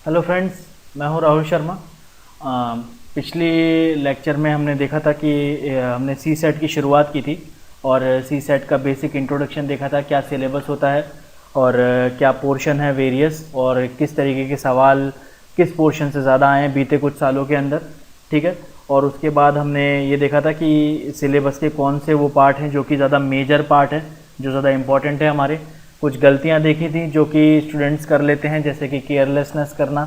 Hello friends, मैं हूं राहुल शर्मा। पिछली लेक्चर में हमने देखा था कि हमने सी सेट की शुरुआत की थी और सी सेट का बेसिक इंट्रोडक्शन देखा था, क्या सिलेबस होता है और क्या पोर्शन है वेरियस और किस तरीके के सवाल किस पोर्शन से ज़्यादा आए हैं बीते कुछ सालों के अंदर। ठीक है। और उसके बाद हमने ये देखा था कि सिलेबस के कौन से वो पार्ट हैं जो कि ज़्यादा मेजर पार्ट है, जो ज़्यादा इम्पॉर्टेंट है हमारे। कुछ गलतियां देखी थी जो कि स्टूडेंट्स कर लेते हैं, जैसे कि केयरलेसनेस करना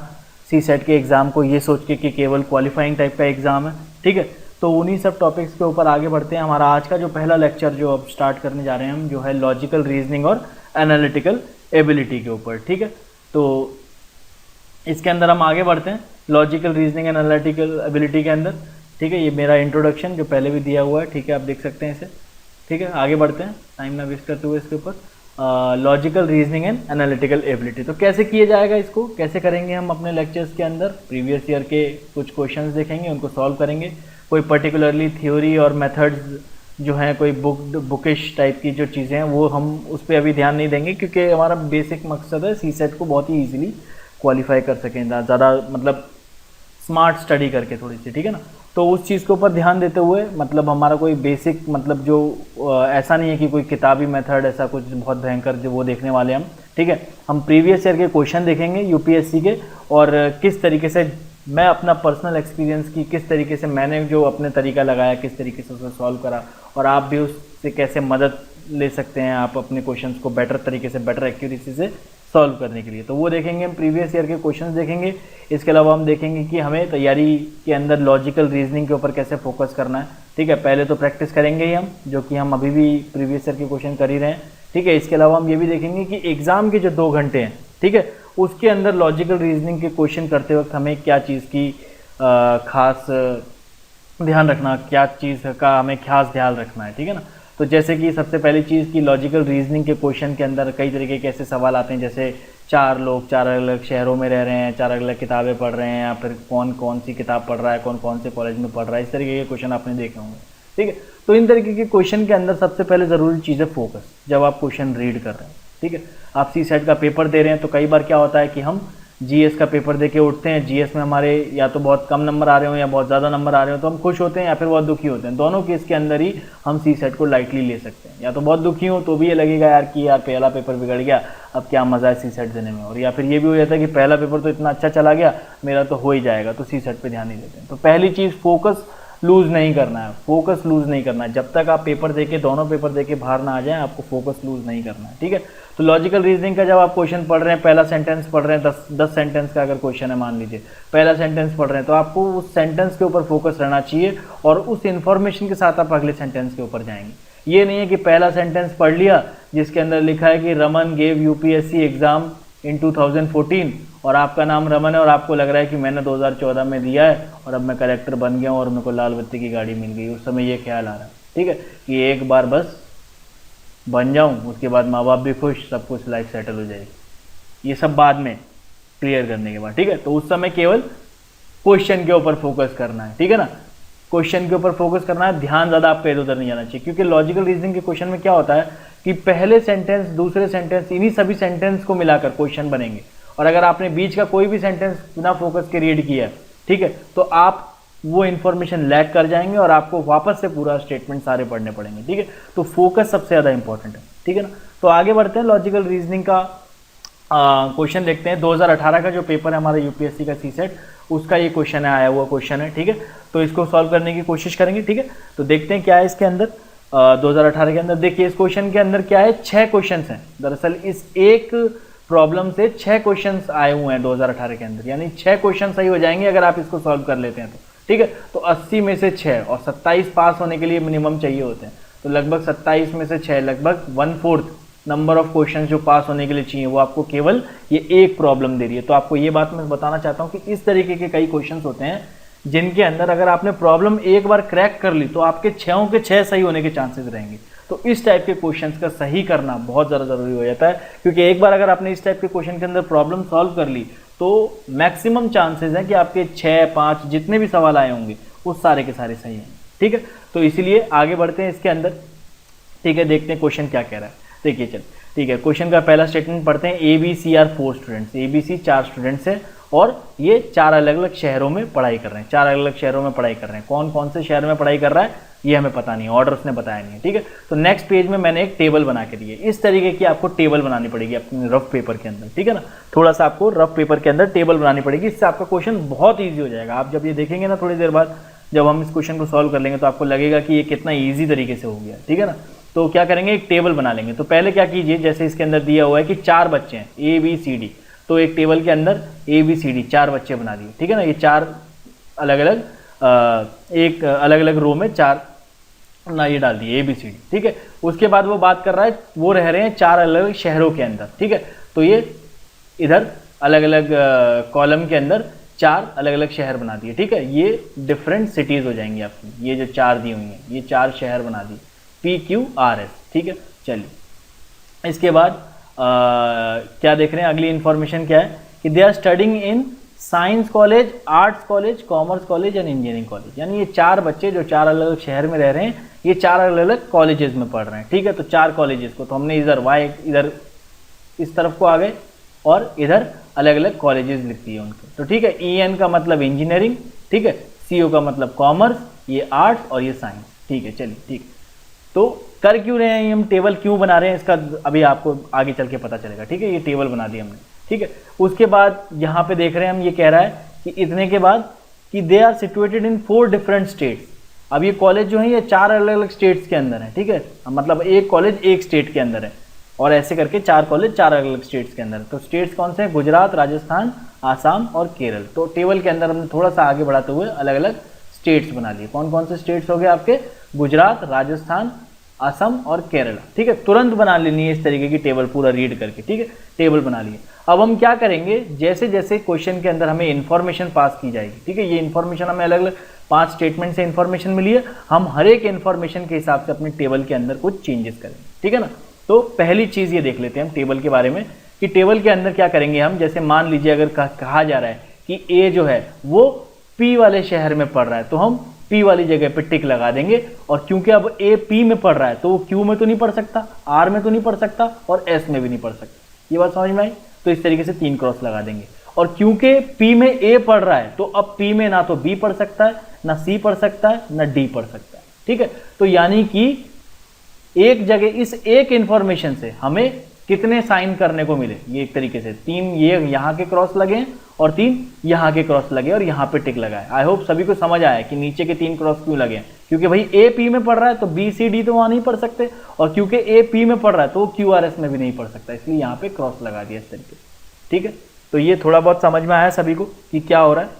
सी सेट के एग्ज़ाम को ये सोच के कि केवल क्वालिफाइंग टाइप का एग्ज़ाम है। ठीक है। तो उन्हीं सब टॉपिक्स के ऊपर आगे बढ़ते हैं। हमारा आज का जो पहला लेक्चर जो अब स्टार्ट करने जा रहे हैं हम, जो है लॉजिकल रीजनिंग और एनालिटिकल एबिलिटी के ऊपर। ठीक है। तो इसके अंदर हम आगे बढ़ते हैं logical reasoning and analytical ability के अंदर। ठीक है। ये मेरा इंट्रोडक्शन जो पहले भी दिया हुआ है। ठीक है, आप देख सकते हैं इसे। ठीक है, आगे बढ़ते हैं टाइम ना वेस्ट करते हुए इसके ऊपर। Logical reasoning and analytical ability तो कैसे किया जाएगा, इसको कैसे करेंगे हम अपने लेक्चर्स के अंदर। प्रीवियस ईयर के कुछ क्वेश्चंस देखेंगे, उनको सॉल्व करेंगे। कोई पर्टिकुलरली थ्योरी और मेथड्स जो हैं, कोई बुकिश टाइप की जो चीज़ें हैं, वो हम उस पर अभी ध्यान नहीं देंगे, क्योंकि हमारा बेसिक मकसद है सी सेट को बहुत ही ईजिली क्वालिफाई कर सकें, ज़्यादा मतलब स्मार्ट स्टडी करके थोड़ी सी। ठीक है ना। तो उस चीज़ के ऊपर ध्यान देते हुए, मतलब हमारा कोई बेसिक मतलब जो ऐसा नहीं है कि कोई किताबी मेथड ऐसा कुछ बहुत भयंकर जो वो देखने वाले हम। ठीक है। हम प्रीवियस ईयर के क्वेश्चन देखेंगे यूपीएससी के, और किस तरीके से मैं अपना पर्सनल एक्सपीरियंस की किस तरीके से मैंने जो अपने तरीका लगाया, किस तरीके से उसे सॉल्व करा, और आप भी उससे कैसे मदद ले सकते हैं आप अपने क्वेश्चंस को बेटर तरीके से, बेटर एक्यूरेसी से सॉल्व करने के लिए। तो वो देखेंगे हम, प्रीवियस ईयर के क्वेश्चंस देखेंगे। इसके अलावा हम देखेंगे कि हमें तैयारी के अंदर लॉजिकल रीजनिंग के ऊपर कैसे फोकस करना है। ठीक है। पहले तो प्रैक्टिस करेंगे ही हम, जो कि हम अभी भी प्रीवियस ईयर के क्वेश्चन कर ही रहे हैं। ठीक है। इसके अलावा हम ये भी देखेंगे कि एग्जाम के जो 2 घंटे हैं, ठीक है, उसके अंदर लॉजिकल रीजनिंग के क्वेश्चन करते वक्त हमें क्या चीज़ की खास ध्यान रखना, क्या चीज़ का हमें खास ध्यान रखना है। ठीक है ना। तो जैसे कि सबसे पहली चीज़ की लॉजिकल रीजनिंग के क्वेश्चन के अंदर कई तरीके के ऐसे सवाल आते हैं, जैसे 4 लोग 4 अलग अलग शहरों में रह रहे हैं, 4 अलग अलग किताबें पढ़ रहे हैं, या फिर कौन कौन सी किताब पढ़ रहा है, कौन कौन से कॉलेज में पढ़ रहा है, इस तरीके के क्वेश्चन आपने देखे होंगे। ठीक है। तो इन तरीके के क्वेश्चन के अंदर सबसे पहले ज़रूरी चीज़ है फोकस। जब आप क्वेश्चन रीड कर रहे हैं, ठीक है, आप सी सेट का पेपर दे रहे हैं, तो कई बार क्या होता है कि हम जीएस का पेपर दे के उठते हैं, जीएस में हमारे या तो बहुत कम नंबर आ रहे हो या बहुत ज़्यादा नंबर आ रहे हो, तो हम खुश होते हैं या फिर बहुत दुखी होते हैं। दोनों केस के अंदर ही हम सी सेट को लाइटली ले सकते हैं। या तो बहुत दुखी हो तो भी ये लगेगा यार कि यार पहला पेपर बिगड़ गया, अब क्या मज़ा है सी सेट देने में, और या फिर ये भी हो जाता है कि पहला पेपर तो इतना अच्छा चला गया, मेरा तो हो ही जाएगा, तो सी सेट पर ध्यान नहीं देते हैं। तो पहली चीज़ फोकस लूज़ नहीं करना है, फोकस लूज़ नहीं करना है। जब तक आप पेपर देके, दोनों पेपर देके बाहर ना आ जाएं, आपको फोकस लूज़ नहीं करना है। ठीक है। तो लॉजिकल रीजनिंग का जब आप क्वेश्चन पढ़ रहे हैं, पहला सेंटेंस पढ़ रहे हैं, 10 सेंटेंस का अगर क्वेश्चन है मान लीजिए, पहला सेंटेंस पढ़ रहे हैं, तो आपको उस सेंटेंस के ऊपर फोकस रहना चाहिए और उस इन्फॉर्मेशन के साथ आप अगले सेंटेंस के ऊपर जाएंगे। ये नहीं है कि पहला सेंटेंस पढ़ लिया जिसके अंदर लिखा है कि Raman gave UPSC exam in 2014, और आपका नाम रमन है और आपको लग रहा है कि मैंने 2014 में दिया है और अब मैं कलेक्टर बन गया हूँ और मेरे को लाल बत्ती की गाड़ी मिल गई। उस समय ये ख्याल आ रहा है, ठीक है, कि एक बार बस बन जाऊं, उसके बाद माँ बाप भी खुश, सब कुछ लाइफ सेटल हो जाएगी। ये सब बाद में क्लियर करने के बाद। ठीक है। तो उस समय केवल क्वेश्चन के ऊपर फोकस करना है। ठीक है ना। क्वेश्चन के ऊपर फोकस करना है, ध्यान ज़्यादा आपका इधर उधर नहीं जाना चाहिए, क्योंकि लॉजिकल रीजनिंग के क्वेश्चन में क्या होता है कि पहले सेंटेंस, दूसरे सेंटेंस, इन्हीं सभी सेंटेंस को मिलाकर क्वेश्चन बनेंगे, और अगर आपने बीच का कोई भी सेंटेंस बिना फोकस के रीड किया, ठीक है, तो आप वो इन्फॉर्मेशन लैग कर जाएंगे और आपको वापस से पूरा स्टेटमेंट सारे पढ़ने पड़ेंगे। ठीक है। तो फोकस सबसे ज़्यादा इंपॉर्टेंट है। ठीक है ना। तो आगे बढ़ते हैं, लॉजिकल रीजनिंग का क्वेश्चन देखते हैं। 2018 का जो पेपर है हमारा यूपीएससी का सी सेट, उसका ये क्वेश्चन है, आया हुआ क्वेश्चन है। ठीक है। तो इसको सॉल्व करने की कोशिश करेंगे। ठीक है। तो देखते हैं क्या है इसके अंदर। 2018 के अंदर देखिए, इस क्वेश्चन के अंदर क्या है, 6 क्वेश्चन हैं। दरअसल इस एक प्रॉब्लम से 6 क्वेश्चन आए हुए हैं 2018 के अंदर, यानी 6 क्वेश्चन सही हो जाएंगे अगर आप इसको सॉल्व कर लेते हैं तो। ठीक है। तो 80 में से 6, और 27 पास होने के लिए मिनिमम चाहिए होते हैं, तो लगभग 27 में से 6, लगभग 1/4 नंबर ऑफ क्वेश्चन जो पास होने के लिए चाहिए, वो आपको केवल ये एक प्रॉब्लम दे रही है। तो आपको ये बात मैं बताना चाहता हूँ कि इस तरीके के कई क्वेश्चन होते हैं जिनके अंदर अगर आपने प्रॉब्लम एक बार क्रैक कर ली तो आपके 6 के 6 सही होने के चांसेस रहेंगे। तो इस टाइप के क्वेश्चंस का सही करना बहुत ज़्यादा ज़रूरी हो जाता है, क्योंकि एक बार अगर आपने इस टाइप के क्वेश्चन के अंदर प्रॉब्लम सॉल्व कर ली तो मैक्सिमम चांसेस हैं कि आपके 6-5 जितने भी सवाल आए होंगे वो सारे के सारे सही हैं। ठीक है। तो इसीलिए आगे बढ़ते हैं इसके अंदर। ठीक है। देखते हैं क्वेश्चन क्या कह रहा है। देखिए चल, ठीक है, क्वेश्चन का पहला स्टेटमेंट पढ़ते हैं। A B C are 4 students, A B C 4 students है और ये 4 अलग अलग शहरों में पढ़ाई कर रहे हैं, 4 अलग अलग शहरों में पढ़ाई कर रहे हैं। कौन कौन से शहर में पढ़ाई कर रहा है ये हमें पता नहीं, ऑर्डर उसने बताया नहीं है, ठीक है। तो नेक्स्ट पेज में मैंने एक टेबल बना के दी है, इस तरीके की आपको टेबल बनानी पड़ेगी अपने रफ पेपर के अंदर, ठीक है ना। थोड़ा सा आपको रफ पेपर के अंदर टेबल बनानी पड़ेगी, इससे आपका क्वेश्चन बहुत ईजी हो जाएगा। आप जब ये देखेंगे ना थोड़ी देर बाद, जब हम इस क्वेश्चन को सॉल्व कर लेंगे तो आपको लगेगा कि ये कितना ईजी तरीके से हो गया, ठीक है ना। तो क्या करेंगे, एक टेबल बना लेंगे। तो पहले क्या कीजिए, जैसे इसके अंदर दिया हुआ है कि 4 बच्चे हैं ABCD, तो एक टेबल के अंदर ABCD 4 बच्चे बना दिए, ठीक है ना। ये 4 अलग अलग एक अलग अलग रो में 4 ना ये डाल दिए ABCD, ठीक है। उसके बाद वो बात कर रहा है, वो रह रहे हैं 4 अलग अलग शहरों के अंदर, ठीक है। तो ये इधर अलग अलग कॉलम के अंदर 4 अलग अलग शहर बना दिए, ठीक है। ये डिफरेंट सिटीज हो जाएंगी आपकी, ये जो 4 दी हुई हैं ये 4 शहर बना दिए PQRS, ठीक है। चलिए इसके बाद क्या देख रहे हैं, अगली इंफॉर्मेशन क्या है कि they are studying in science college, arts college, commerce college and engineering college. यानी ये 4 बच्चे जो 4 अलग अलग शहर में रह रहे हैं, ये 4 अलग अलग कॉलेजेस में पढ़ रहे हैं, ठीक है। तो 4 कॉलेजेस को तो हमने इधर इस तरफ को आ गए और इधर अलग अलग कॉलेजेस लिख दिए उनके, तो ठीक है। EN का मतलब इंजीनियरिंग, ठीक है। CO का मतलब कॉमर्स, ये आर्ट्स और ये साइंस, ठीक है। चलिए ठीक, तो कर क्यों रहे हैं हम, टेबल क्यों बना रहे हैं, इसका अभी आपको आगे चल के पता चलेगा, ठीक है। ये टेबल बना दी हमने, ठीक है। उसके बाद यहाँ पे देख रहे हैं हम, ये कह रहा है कि इतने के बाद कि they are situated in 4 different states. अब ये कॉलेज जो है ये 4 अलग अलग स्टेट्स के अंदर है, ठीक है। मतलब एक कॉलेज एक स्टेट के अंदर है और ऐसे करके 4 कॉलेज 4 अलग अलग स्टेट्स के अंदर है। तो स्टेट्स कौन से हैं, गुजरात, राजस्थान, आसाम और केरल। तो टेबल के अंदर हमने थोड़ा सा आगे बढ़ाते हुए अलग अलग स्टेट्स बना लिए। कौन कौन से स्टेट्स हो गए आपके, गुजरात, राजस्थान, असम और केरला, ठीक है। तुरंत बना लेनी है इस तरीके की टेबल, पूरा रीड करके, ठीक है। टेबल बना लिए। अब हम क्या करेंगे, जैसे जैसे क्वेश्चन के अंदर हमें इन्फॉर्मेशन पास की जाएगी, ठीक है। ये इन्फॉर्मेशन हमें अलग अलग 5 स्टेटमेंट से इन्फॉर्मेशन मिली है, हम हर एक इन्फॉर्मेशन के हिसाब से अपनी टेबल के अंदर कुछ चेंजेस करेंगे, ठीक है ना। तो पहली चीज ये देख लेते हैं हम टेबल के बारे में कि टेबल के अंदर क्या करेंगे हम। जैसे मान लीजिए अगर कहा जा रहा है कि A जो है वो P वाले शहर में पढ़ रहा है, तो हम P वाली जगह पे टिक लगा देंगे। और क्योंकि अब A P में पढ़ रहा है तो वो Q में तो नहीं पढ़ सकता, R में तो नहीं पढ़ सकता और S में भी नहीं पढ़ सकता। ये बात समझ में आई। तो इस तरीके से 3 क्रॉस लगा देंगे। और क्योंकि P में A पढ़ रहा है तो अब P में ना तो B पढ़ सकता है, ना C पढ़ सकता है, ना D पढ़ सकता है, ठीक है। तो यानी कि एक जगह इस एक इंफॉर्मेशन से हमें कितने साइन करने को मिले, ये एक तरीके से 3 ये यहाँ के क्रॉस लगे और 3 यहाँ के क्रॉस लगे और यहाँ पे टिक लगा है। आई होप सभी को समझ आया कि नीचे के 3 क्रॉस क्यों लगे हैं, क्योंकि भाई A P में पढ़ रहा है तो B C D तो वहाँ नहीं पढ़ सकते, और क्योंकि A P में पढ़ रहा है तो वो Q R S में भी नहीं पढ़ सकता, इसलिए यहाँ पे क्रॉस लगा दिया इस तरीके से, ठीक है। तो ये थोड़ा बहुत समझ में आया सभी को कि क्या हो रहा है।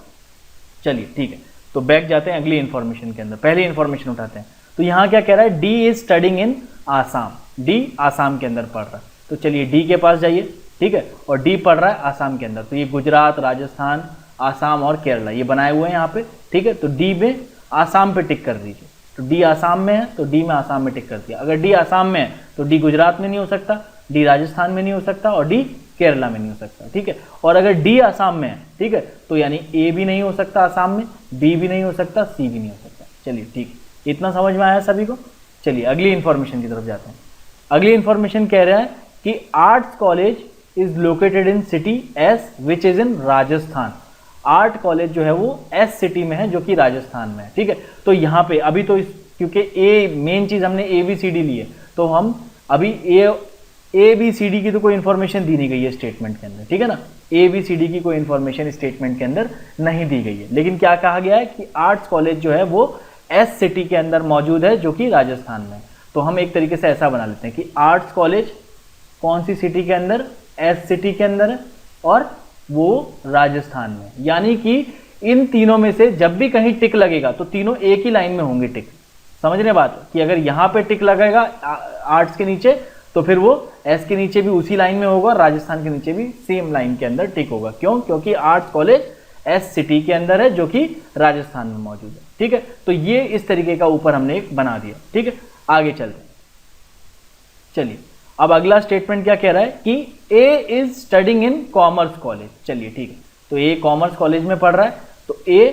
चलिए ठीक है, तो बैक जाते हैं अगली इन्फॉर्मेशन के अंदर, पहली इन्फॉर्मेशन उठाते हैं। तो यहाँ क्या कह रहा है, D is studying in Assam, D Assam के अंदर पढ़ रहा है। तो चलिए D के पास जाइए, ठीक है। और D पढ़ रहा है आसाम के अंदर, तो ये गुजरात, राजस्थान, आसाम और केरला ये बनाए हुए हैं यहाँ पे, ठीक है। तो D में आसाम पे टिक कर दीजिए। तो D आसाम में है तो D में आसाम में टिक कर दिया। अगर D आसाम में है तो D गुजरात में नहीं हो सकता, D राजस्थान में नहीं हो सकता और D केरला में नहीं हो सकता, ठीक है। और अगर D आसाम में है, ठीक है, तो यानी A भी नहीं हो सकता आसाम में, B भी नहीं हो सकता, C भी नहीं हो सकता। चलिए ठीक, इतना समझ में आया सभी को। चलिए अगली इंफॉर्मेशन की तरफ जाते हैं। अगली इंफॉर्मेशन कह रहा है कि arts college is located in city S which is in Rajasthan. Art college जो है वो एस सिटी में है जो कि राजस्थान में है, ठीक है। तो यहाँ पे अभी तो क्योंकि ए मेन चीज हमने ABCD ली है, तो हम अभी ABCD की तो कोई इंफॉर्मेशन दी नहीं गई है स्टेटमेंट के अंदर, ठीक है ना। ABCD की कोई इंफॉर्मेशन स्टेटमेंट के अंदर नहीं दी गई है, लेकिन क्या कहा गया है कि आर्ट्स कॉलेज जो है वो एस सिटी के अंदर मौजूद है जो कि राजस्थान में। तो हम एक तरीके से ऐसा बना लेते हैं कि आर्ट्स कॉलेज कौन सी सिटी के अंदर, एस सिटी के अंदर है और वो राजस्थान में। यानी कि इन तीनों में से जब भी कहीं टिक लगेगा तो तीनों एक ही लाइन में होंगे टिक। समझ रहे बात कि अगर यहाँ पे टिक लगेगा आर्ट्स के नीचे तो फिर वो एस के नीचे भी उसी लाइन में होगा, राजस्थान के नीचे भी सेम लाइन के अंदर टिक होगा। क्यों? क्योंकि आर्ट्स कॉलेज एस सिटी के अंदर है जो कि राजस्थान में मौजूद है, ठीक है। तो ये इस तरीके का ऊपर हमने एक बना दिया, ठीक है। आगे चलते हैं। चलिए अब अगला स्टेटमेंट क्या कह रहा है कि A is studying in commerce college. चलिए ठीक है, तो A कॉमर्स कॉलेज में पढ़ रहा है, तो A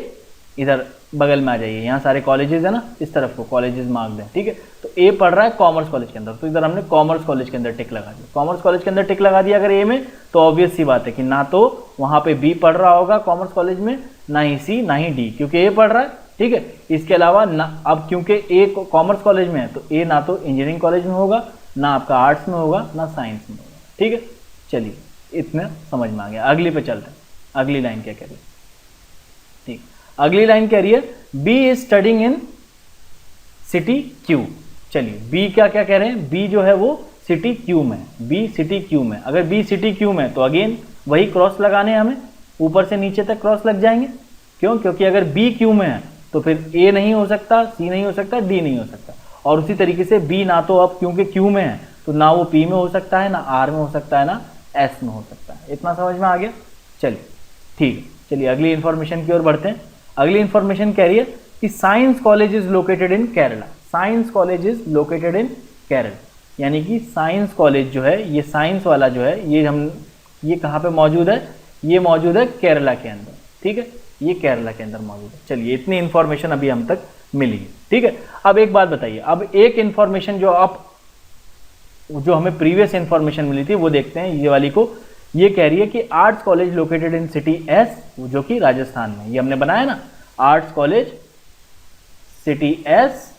इधर बगल में आ जाइए, यहाँ सारे कॉलेजेस है ना, इस तरफ को कॉलेजेस मार्क दें, ठीक है। तो ए पढ़ रहा है कॉमर्स कॉलेज के अंदर, तो इधर हमने कॉमर्स कॉलेज के अंदर टिक लगा दिया। कॉमर्स कॉलेज के अंदर टिक लगा दिया अगर ए में, तो ऑब्वियस सी बात है कि ना तो वहाँ पे बी पढ़ रहा होगा कॉमर्स कॉलेज में, ना ही सी ना ही डी, क्योंकि ए पढ़ रहा है। ठीक है, इसके अलावा ना, अब क्योंकि ए कॉमर्स कॉलेज में है तो ए ना तो इंजीनियरिंग कॉलेज में होगा, ना आपका आर्ट्स में होगा, ना साइंस में होगा। ठीक है, चलिए इतना समझ में आ गया। अगली पे चलते हैं, अगली लाइन क्या कह रही है। ठीक, अगली लाइन कह रही है B is studying in city Q. चलिए बी क्या क्या कह रहे हैं, बी जो है वो सिटी क्यू में, बी सिटी क्यू में। अगर बी सिटी क्यू में तो अगेन वही क्रॉस लगाने हैं हमें, ऊपर से नीचे तक क्रॉस लग जाएंगे। क्यों? क्योंकि अगर बी क्यू में है तो फिर ए नहीं हो सकता, सी नहीं हो सकता, डी नहीं हो सकता। और उसी तरीके से बी ना तो अब क्योंकि क्यू में है तो ना वो पी में हो सकता है, ना आर में हो सकता है, ना एस में हो सकता है। इतना समझ में आ गया। चलिए ठीक है, चलिए अगली इंफॉर्मेशन की ओर बढ़ते हैं। अगली इंफॉर्मेशन कह रही है कि science college is located in Kerala. Science college is located in Kerala, यानी कि साइंस कॉलेज जो है, ये साइंस वाला जो है, ये कहाँ पे मौजूद है, ये मौजूद है केरला के अंदर। ठीक है, ये केरला के अंदर मौजूद है। चलिए इतनी इंफॉर्मेशन अभी हम तक मिली है। ठीक है, अब एक बात बताइए, अब एक इंफॉर्मेशन जो हमें प्रीवियस इंफॉर्मेशन मिली थी वो देखते हैं, ये वाली को। ये कह रही है कि arts college located in city S, जो कि राजस्थान में, ये हमने बनाया ना, arts college city S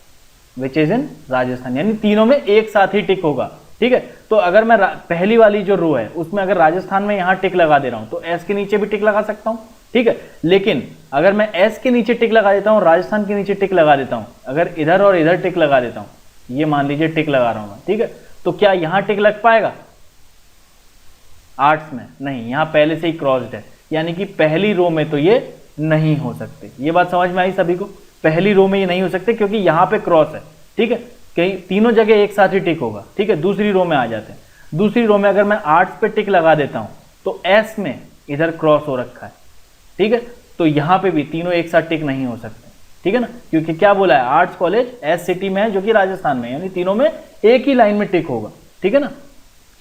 which is in Rajasthan, यानी तीनों में एक साथ ही टिक होगा। ठीक है, तो अगर मैं पहली वाली जो रो है उसमें अगर राजस्थान में यहां टिक लगा दे रहा हूं तो एस के नीचे भी टिक लगा सकता हूं। ठीक है, लेकिन अगर मैं एस के नीचे टिक लगा देता हूं, राजस्थान के नीचे टिक लगा देता हूं, अगर इधर और इधर टिक लगा देता हूं, ये मान लीजिए टिक लगा रहा हूं मैं। ठीक है, तो क्या यहां टिक लग पाएगा आर्ट्स में? नहीं, यहां पहले से ही क्रॉस्ड है, यानी कि पहली रो में तो ये नहीं हो सकते। ये बात समझ में आई सभी को? पहली रो में ये नहीं हो सकते क्योंकि यहां पे क्रॉस है। ठीक है, कहीं तीनों जगह एक साथ ही टिक होगा। ठीक है, दूसरी रो में आ जाते हैं। दूसरी रो में अगर मैं आर्ट्स पे टिक लगा देता हूं तो एस में इधर क्रॉस हो रखा है। ठीक है, तो यहां पे भी तीनों एक साथ टिक नहीं हो सकते। ठीक है ना, क्योंकि क्या बोला है, आर्ट्स कॉलेज एस सिटी में है जो कि राजस्थान में, यानी तीनों में एक ही लाइन में टिक होगा। ठीक है ना,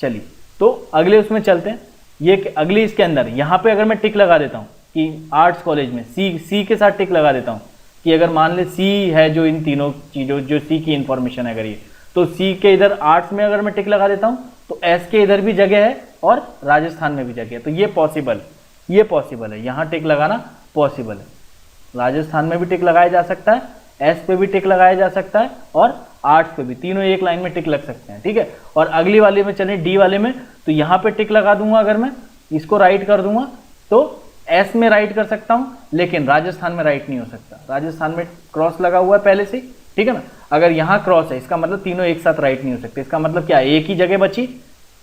चलिए तो अगले उसमें चलते हैं। ये अगली इसके अंदर यहां पे अगर मैं टिक लगा देता हूं कि आर्ट्स कॉलेज में सी के साथ टिक लगा देता हूं कि अगर मान ले सी है जो इन तीनों चीजों जो सी की इंफॉर्मेशन है, अगर ये तो सी के इधर आर्ट्स में अगर मैं टिक लगा देता हूं तो एस के इधर भी जगह है और राजस्थान में भी जगह है, तो ये पॉसिबल है, यहां टिक लगाना पॉसिबल है। राजस्थान में भी टिक लगाया जा सकता है, एस पे भी टिक लगाया जा सकता है और आर्ट्स पे भी, तीनों एक लाइन में टिक लग सकते हैं। ठीक है, और अगली वाले में चले डी वाले में, तो यहां पे टिक लगा दूंगा, अगर मैं इसको राइट कर दूंगा तो एस में राइट कर सकता हूं, लेकिन राजस्थान में राइट नहीं हो सकता, राजस्थान में क्रॉस लगा हुआ है पहले से। ठीक है ना, अगर यहां क्रॉस है इसका मतलब तीनों एक साथ राइट नहीं हो सकते। इसका मतलब क्या, एक ही जगह बची,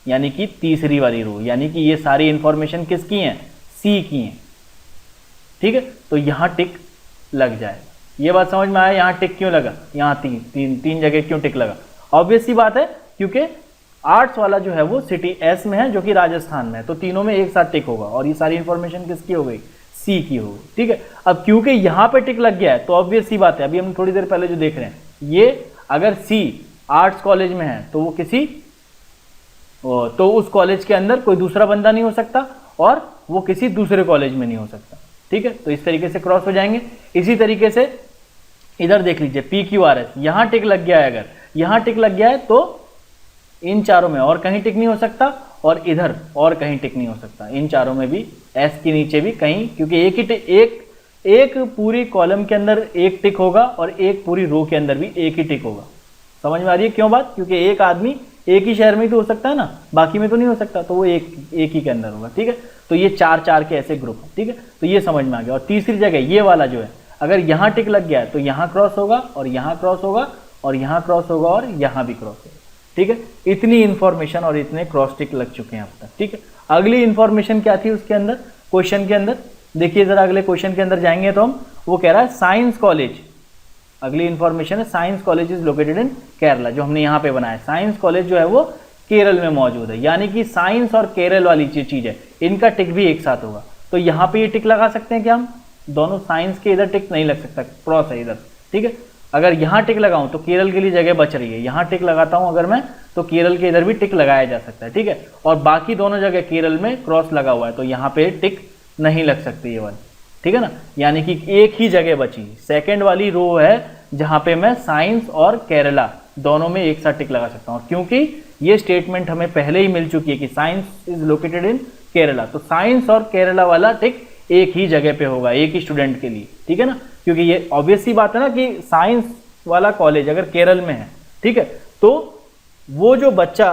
यानी कि तीसरी वाली रो, यानी कि ये सारी इंफॉर्मेशन किसकी है, सी की है। ठीक है, तो यहां टिक लग जाएगा। ये बात समझ में आया, यहां टिक क्यों लगा, यहां तीन जगह क्यों टिक लगा? ऑब्वियस सी बात है, क्योंकि आर्ट्स वाला जो है वो सिटी एस में है जो कि राजस्थान में है, तो तीनों में एक साथ टिक होगा और ये सारी इंफॉर्मेशन किसकी हो गई, सी की हो गई। ठीक है, अब क्योंकि यहां पे टिक लग गया है तो ऑब्वियस सी बात है, अभी हम थोड़ी देर पहले जो देख रहे हैं, ये अगर सी आर्ट्स कॉलेज में है तो वो तो उस कॉलेज के अंदर कोई दूसरा बंदा नहीं हो सकता और वो किसी दूसरे कॉलेज में नहीं हो सकता। ठीक है, तो इस तरीके से क्रॉस हो जाएंगे। इसी तरीके से इधर देख लीजिए पी क्यू आर एस, यहां टिक लग गया है, अगर यहां टिक लग गया है तो इन चारों में और कहीं टिक नहीं हो सकता और इधर और कहीं टिक नहीं हो सकता, इन चारों में भी, एस के नीचे भी कहीं, क्योंकि एक पूरी कॉलम के अंदर एक टिक होगा और एक पूरी रो के अंदर भी एक ही टिक होगा। समझ में आ रही है क्यों बात? क्योंकि एक आदमी एक ही शहर में तो हो सकता है ना, बाकी में तो नहीं हो सकता, तो वो एक ही के अंदर होगा। ठीक है, तो ये चार के ऐसे ग्रुप है। ठीक है, तो ये समझ में आ गया। और तीसरी जगह ये वाला जो है, अगर यहां टिक लग गया है तो यहां क्रॉस होगा और यहां क्रॉस होगा और यहां क्रॉस होगा और यहां भी क्रॉस होगा। ठीक है, इतनी इंफॉर्मेशन और इतने क्रॉस टिक लग चुके हैं अब तक। ठीक है, अगली इंफॉर्मेशन क्या थी उसके अंदर, क्वेश्चन के अंदर देखिए जरा, अगले क्वेश्चन के अंदर जाएंगे तो हम, वो कह रहा है साइंस कॉलेज, अगली इंफॉर्मेशन है science college is located in Kerala, जो हमने यहाँ पे बनाया। साइंस कॉलेज जो है वो केरल में मौजूद है, यानी कि साइंस और केरल वाली चीज है, इनका टिक भी एक साथ होगा। तो यहाँ पे ये टिक लगा सकते हैं क्या हम, दोनों साइंस के इधर टिक नहीं लग सकता, क्रॉस है इधर। ठीक है, अगर यहाँ टिक लगाऊं तो केरल के लिए जगह बच रही है, यहाँ टिक लगाता हूं अगर मैं तो केरल के इधर भी टिक लगाया जा सकता है। ठीक है, और बाकी दोनों जगह केरल में क्रॉस लगा हुआ है तो यहाँ पे टिक नहीं लग सकती ये वाली। ठीक है ना, यानी कि एक ही जगह बची, सेकंड वाली रो है जहां पे मैं साइंस और केरला दोनों में एक साथ टिक लगा सकता हूँ। और क्योंकि ये स्टेटमेंट हमें पहले ही मिल चुकी है कि science is located in Kerala, तो साइंस और केरला वाला टिक एक ही जगह पे होगा, एक ही स्टूडेंट के लिए, ठीक है ना। क्योंकि ये ऑब्वियस सी बात है ना कि साइंस वाला कॉलेज अगर केरल में है, ठीक है, तो वो जो बच्चा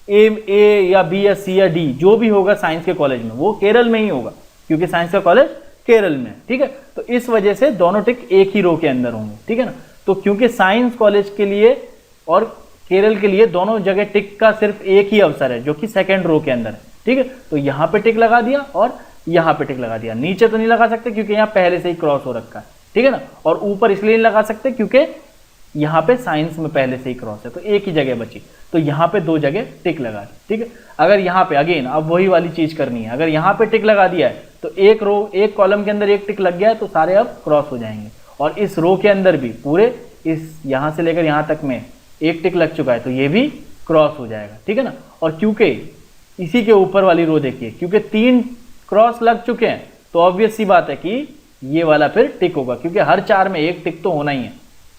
ए या बी या सी या डी जो भी होगा साइंस के कॉलेज में, वो केरल में ही होगा, क्योंकि साइंस का कॉलेज केरल में है, ठीक है। तो इस वजह से दोनों टिक एक ही रो के अंदर होंगे, ठीक है ना। तो क्योंकि साइंस कॉलेज के लिए और केरल के लिए दोनों जगह टिक का सिर्फ एक ही अवसर है, जो कि सेकंड रो के अंदर है, ठीक है। तो यहां पे टिक लगा दिया और यहां पे टिक लगा दिया। नीचे तो नहीं लगा सकते क्योंकि यहां पहले से ही क्रॉस हो रखा है, ठीक है ना। और ऊपर इसलिए नहीं लगा सकते क्योंकि यहां पे साइंस में पहले से ही क्रॉस है, तो एक ही जगह बची, तो यहां पे दो जगह टिक लगा दी, ठीक है। अगर यहां पे अगेन अब वही वाली चीज करनी है, अगर यहां पे टिक लगा दिया है तो एक रो एक कॉलम के अंदर एक टिक लग गया है, तो सारे अब क्रॉस हो जाएंगे। और इस रो के अंदर भी पूरे इस यहां से लेकर यहां तक में एक टिक लग चुका है, तो ये भी क्रॉस हो जाएगा, ठीक है ना। और क्योंकि इसी के ऊपर वाली रो देखिए, क्योंकि 3 क्रॉस लग चुके हैं, तो ऑब्वियस सी बात है कि ये वाला फिर टिक होगा, क्योंकि हर 4 में एक टिक तो होना ही है,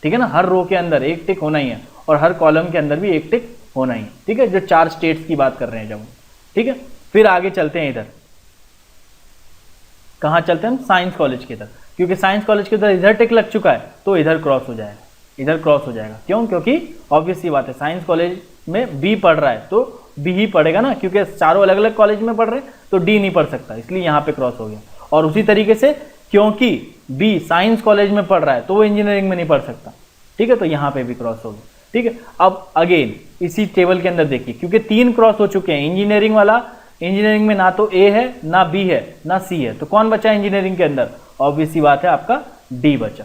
ठीक है ना। हर रो के अंदर एक टिक होना ही है और हर कॉलम के अंदर भी एक टिक होना ही है, ठीक है। जो 4 स्टेट्स की बात कर रहे हैं जब, ठीक है। फिर आगे चलते हैं, इधर कहां चलते हैं हम, साइंस कॉलेज की तरफ, क्योंकि साइंस कॉलेज के इधर टिक लग चुका है, तो इधर क्रॉस हो जाएगा, इधर क्रॉस हो जाएगा। क्यों? क्योंकि ऑब्वियस सी बात है, साइंस कॉलेज में बी पढ़ रहा है तो बी ही पढ़ेगा ना, क्योंकि चारों अलग अलग कॉलेज में पढ़ रहे हैं तो डी नहीं पढ़ सकता, इसलिए यहां पे क्रॉस हो गया। और उसी तरीके से क्योंकि बी साइंस कॉलेज में पढ़ रहा है तो वो इंजीनियरिंग में नहीं पढ़ सकता, ठीक है, तो यहां पे भी क्रॉस हो गया, ठीक है। अब अगेन इसी टेबल के अंदर देखिए, क्योंकि 3 क्रॉस हो चुके हैं, इंजीनियरिंग वाला, इंजीनियरिंग में ना तो ए है ना बी है ना सी है, तो कौन बचा इंजीनियरिंग के अंदर? ऑब्वियस सी बात है आपका डी बचा,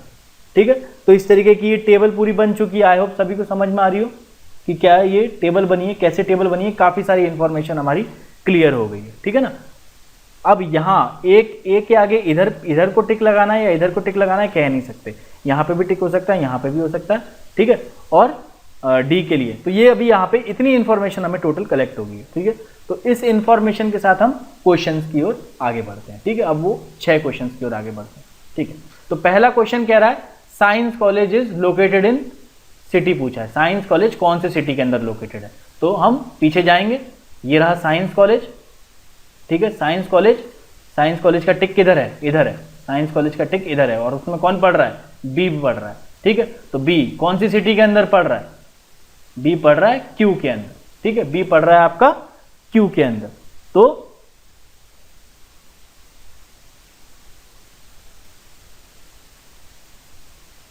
ठीक है। तो इस तरीके की ये टेबल पूरी बन चुकी है। आई होप सभी को समझ में आ रही हो कि क्या ये टेबल बनी है, कैसे टेबल बनी है, काफी सारी इंफॉर्मेशन हमारी क्लियर हो गई है, ठीक है ना। अब यहाँ एक के आगे इधर को टिक लगाना है या इधर को टिक लगाना है कह नहीं सकते, यहाँ पे भी टिक हो सकता है, यहाँ पे भी हो सकता है, ठीक है। और डी के लिए तो ये अभी यहाँ पे इतनी इंफॉर्मेशन हमें टोटल कलेक्ट होगी, ठीक है। तो इस इंफॉर्मेशन के साथ हम क्वेश्चंस की ओर आगे बढ़ते हैं, ठीक है। अब वो 6 क्वेश्चंस की ओर आगे बढ़ते हैं, ठीक है। तो पहला क्वेश्चन कह रहा है science college is located in city पूछा है, साइंस कॉलेज कौन से सिटी के अंदर लोकेटेड है। तो हम पीछे जाएंगे, ये रहा साइंस कॉलेज, ठीक है। साइंस कॉलेज का टिक किधर है? इधर है, साइंस कॉलेज का टिक इधर है, और उसमें कौन पढ़ रहा है? बी पढ़ रहा है, ठीक है। तो बी कौन सी सिटी के अंदर पढ़ रहा है? बी पढ़ रहा है क्यू के अंदर, ठीक है। बी पढ़ रहा है आपका क्यू के अंदर। तो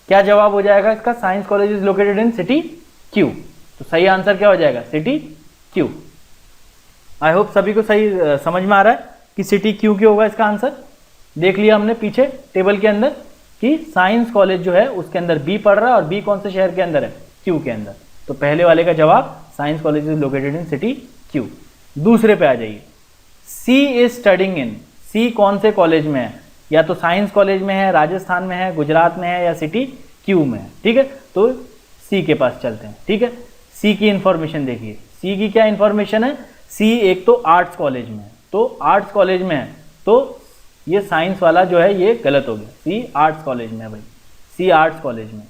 क्या जवाब हो जाएगा इसका? Science college is located in city Q. तो सही आंसर क्या हो जाएगा? City Q. आई होप सभी को सही समझ में आ रहा है कि सिटी क्यू क्यों होगा इसका आंसर। देख लिया हमने पीछे टेबल के अंदर कि साइंस कॉलेज जो है उसके अंदर बी पढ़ रहा है, और बी कौन से शहर के अंदर है? क्यू के अंदर। तो पहले वाले का जवाब science college is located in city Q. दूसरे पे आ जाइए, सी इज स्टडिंग इन, सी कौन से कॉलेज में है? या तो साइंस कॉलेज में है, राजस्थान में है, गुजरात में है, या सिटी क्यू में है, ठीक है। तो सी के पास चलते हैं, ठीक है। सी की इंफॉर्मेशन देखिए, सी की क्या इंफॉर्मेशन है? सी एक तो आर्ट्स कॉलेज में है, तो आर्ट्स कॉलेज में है तो ये साइंस वाला जो है ये गलत हो गया, सी आर्ट्स कॉलेज में है भाई, सी आर्ट्स कॉलेज में,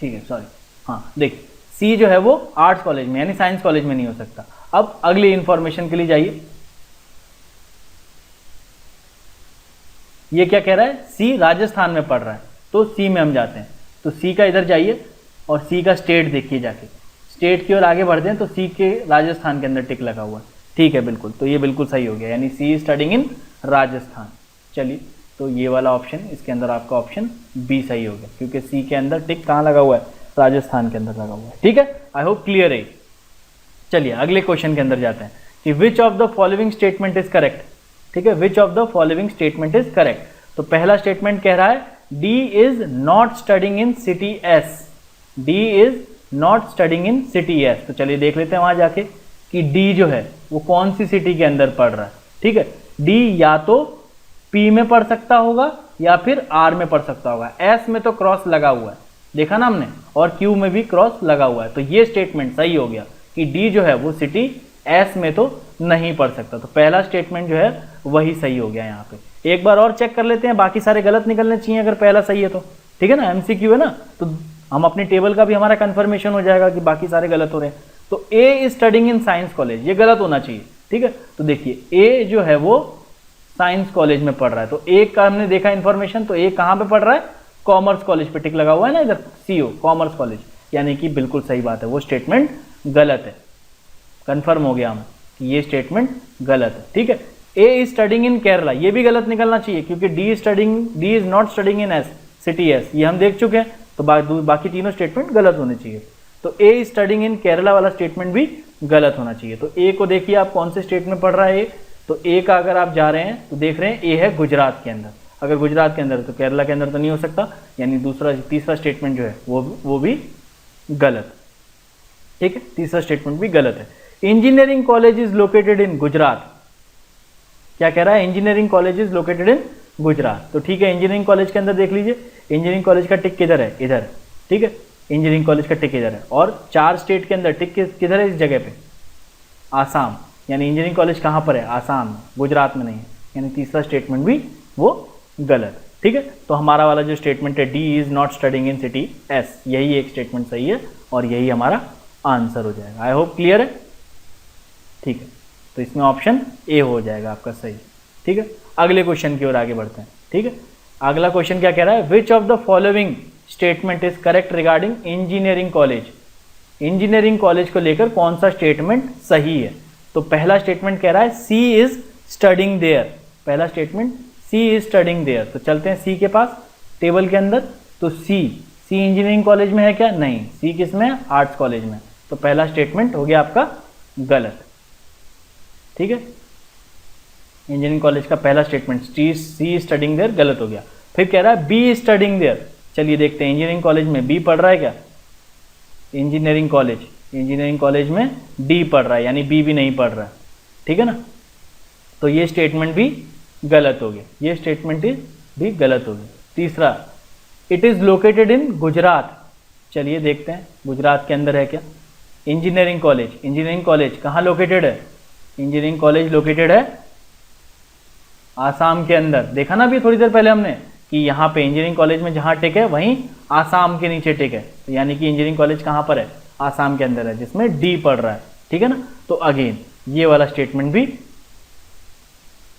ठीक है, सॉरी, हाँ देखिए सी जो है वो आर्ट्स कॉलेज में, यानी साइंस कॉलेज में नहीं हो सकता। अब अगली इंफॉर्मेशन के लिए जाइए, ये क्या कह रहा है? सी राजस्थान में पढ़ रहा है, तो सी में हम जाते हैं। तो सी का इधर जाइए और सी का स्टेट देखिए जाके, स्टेट की ओर आगे बढ़ते हैं तो सी के राजस्थान के अंदर टिक लगा हुआ है, ठीक है, बिल्कुल। तो ये बिल्कुल सही हो गया, यानी सी स्टडिंग इन राजस्थान। चलिए, तो ये वाला ऑप्शन, इसके अंदर आपका ऑप्शन बी सही हो गया, क्योंकि सी के अंदर टिक कहाँ लगा हुआ है? राजस्थान के अंदर लगा हुआ है, ठीक है। आई होप क्लियर है। चलिए अगले क्वेश्चन के अंदर जाते हैं कि which of the following statement is correct, ठीक है। Which of the following statement is correct. तो पहला स्टेटमेंट कह रहा है D is not studying in city S, D is not studying in city S. तो चलिए देख लेते हैं वहां जाके कि डी जो है वो कौन सी सिटी के अंदर पढ़ रहा है, ठीक है। डी या तो पी में पढ़ सकता होगा या फिर आर में पढ़ सकता होगा। एस में तो क्रॉस लगा हुआ है, देखा ना हमने, और क्यू में भी क्रॉस लगा हुआ है, तो ये स्टेटमेंट सही हो गया कि डी जो है वो सिटी एस में तो नहीं पढ़ सकता। तो पहला स्टेटमेंट जो है वही सही हो गया यहाँ पे, एक बार और चेक कर लेते हैं, बाकी सारे गलत निकलने चाहिए अगर पहला सही है तो, ठीक है ना, एमसीक्यू है ना, तो हम अपनी टेबल का भी हमारा कंफर्मेशन हो जाएगा कि बाकी सारे गलत हो रहे हैं। तो A is studying in science college, ये गलत होना चाहिए, ठीक है। तो देखिए ए जो है वो साइंस कॉलेज में पढ़ रहा है, तो ए का हमने देखा इन्फॉर्मेशन, तो ए कहाँ पे पढ़ रहा है, कॉमर्स कॉलेज पे टिक लगा हुआ है ना इधर, सीओ कॉमर्स कॉलेज, यानी कि बिल्कुल सही बात है, वो स्टेटमेंट गलत है। कंफर्म हो गया हम कि ये स्टेटमेंट गलत है, ठीक है। ए इज स्टडिंग इन केरला, ये भी गलत निकलना चाहिए क्योंकि D is not studying in S, city S, ये हम देख चुके हैं, तो बाकी तीनों स्टेटमेंट गलत होने चाहिए। तो ए इज स्टडिंग इन केरला वाला स्टेटमेंट भी गलत होना चाहिए। तो ए को देखिए आप कौन से स्टेट में पढ़ रहा है, तो ए का अगर आप जा रहे हैं तो देख रहे हैं ए है गुजरात के अंदर, अगर गुजरात के अंदर तो केरला के अंदर तो नहीं हो सकता, यानी तीसरा स्टेटमेंट जो है वो भी गलत, ठीक है, तीसरा स्टेटमेंट भी गलत है। Engineering college is located in Gujarat, क्या कह रहा है, engineering college is located in Gujarat, तो ठीक है, इंजीनियरिंग कॉलेज के अंदर देख लीजिए, इंजीनियरिंग कॉलेज का टिक किधर है, इधर, ठीक है, इंजीनियरिंग कॉलेज का टिक इधर है, और 4 स्टेट के अंदर टिक किधर है, इस जगह पे, आसाम, यानी इंजीनियरिंग कॉलेज कहाँ पर है, आसाम में, गुजरात में नहीं है, यानी तीसरा स्टेटमेंट भी वो गलत, ठीक है। तो हमारा वाला जो स्टेटमेंट है D is not studying in city S, यही एक स्टेटमेंट सही है और यही हमारा आंसर हो जाएगा। आई होप क्लियर है, ठीक है, तो इसमें ऑप्शन ए हो जाएगा आपका सही, ठीक है। अगले क्वेश्चन की ओर आगे बढ़ते हैं, ठीक है। अगला क्वेश्चन क्या कह रहा है, which of the following statement is correct regarding engineering college, engineering college को लेकर कौन सा स्टेटमेंट सही है। तो पहला स्टेटमेंट कह रहा है सी इज स्टडिंग देयर, पहला statement C is studying there, तो चलते हैं सी के पास टेबल के अंदर, तो सी इंजीनियरिंग कॉलेज में है क्या, नहीं, सी किस में है, आर्ट्स कॉलेज में, तो पहला स्टेटमेंट हो गया आपका गलत, ठीक है। इंजीनियरिंग कॉलेज का पहला स्टेटमेंट सी स्टडिंग देयर गलत हो गया। फिर कह रहा है बी स्टडिंग देयर, चलिए देखते हैं इंजीनियरिंग कॉलेज में बी पढ़ रहा है क्या, इंजीनियरिंग कॉलेज में डी पढ़ रहा है, यानी बी भी नहीं पढ़ रहा है, ठीक है ना, तो ये स्टेटमेंट भी गलत हो गया, ये स्टेटमेंट भी गलत हो गया। तीसरा, it is located in Gujarat, चलिए देखते हैं गुजरात के अंदर है क्या, इंजीनियरिंग कॉलेज कहाँ लोकेटेड है, इंजीनियरिंग कॉलेज लोकेटेड है आसाम के अंदर, देखा ना अभी थोड़ी देर पहले हमने कि यहाँ पे इंजीनियरिंग कॉलेज में जहाँ टिक है वहीं आसाम के नीचे टिक है, तो यानी कि इंजीनियरिंग कॉलेज कहाँ पर है, आसाम के अंदर है, जिसमें डी पढ़ रहा है, ठीक है ना। तो अगेन ये वाला स्टेटमेंट भी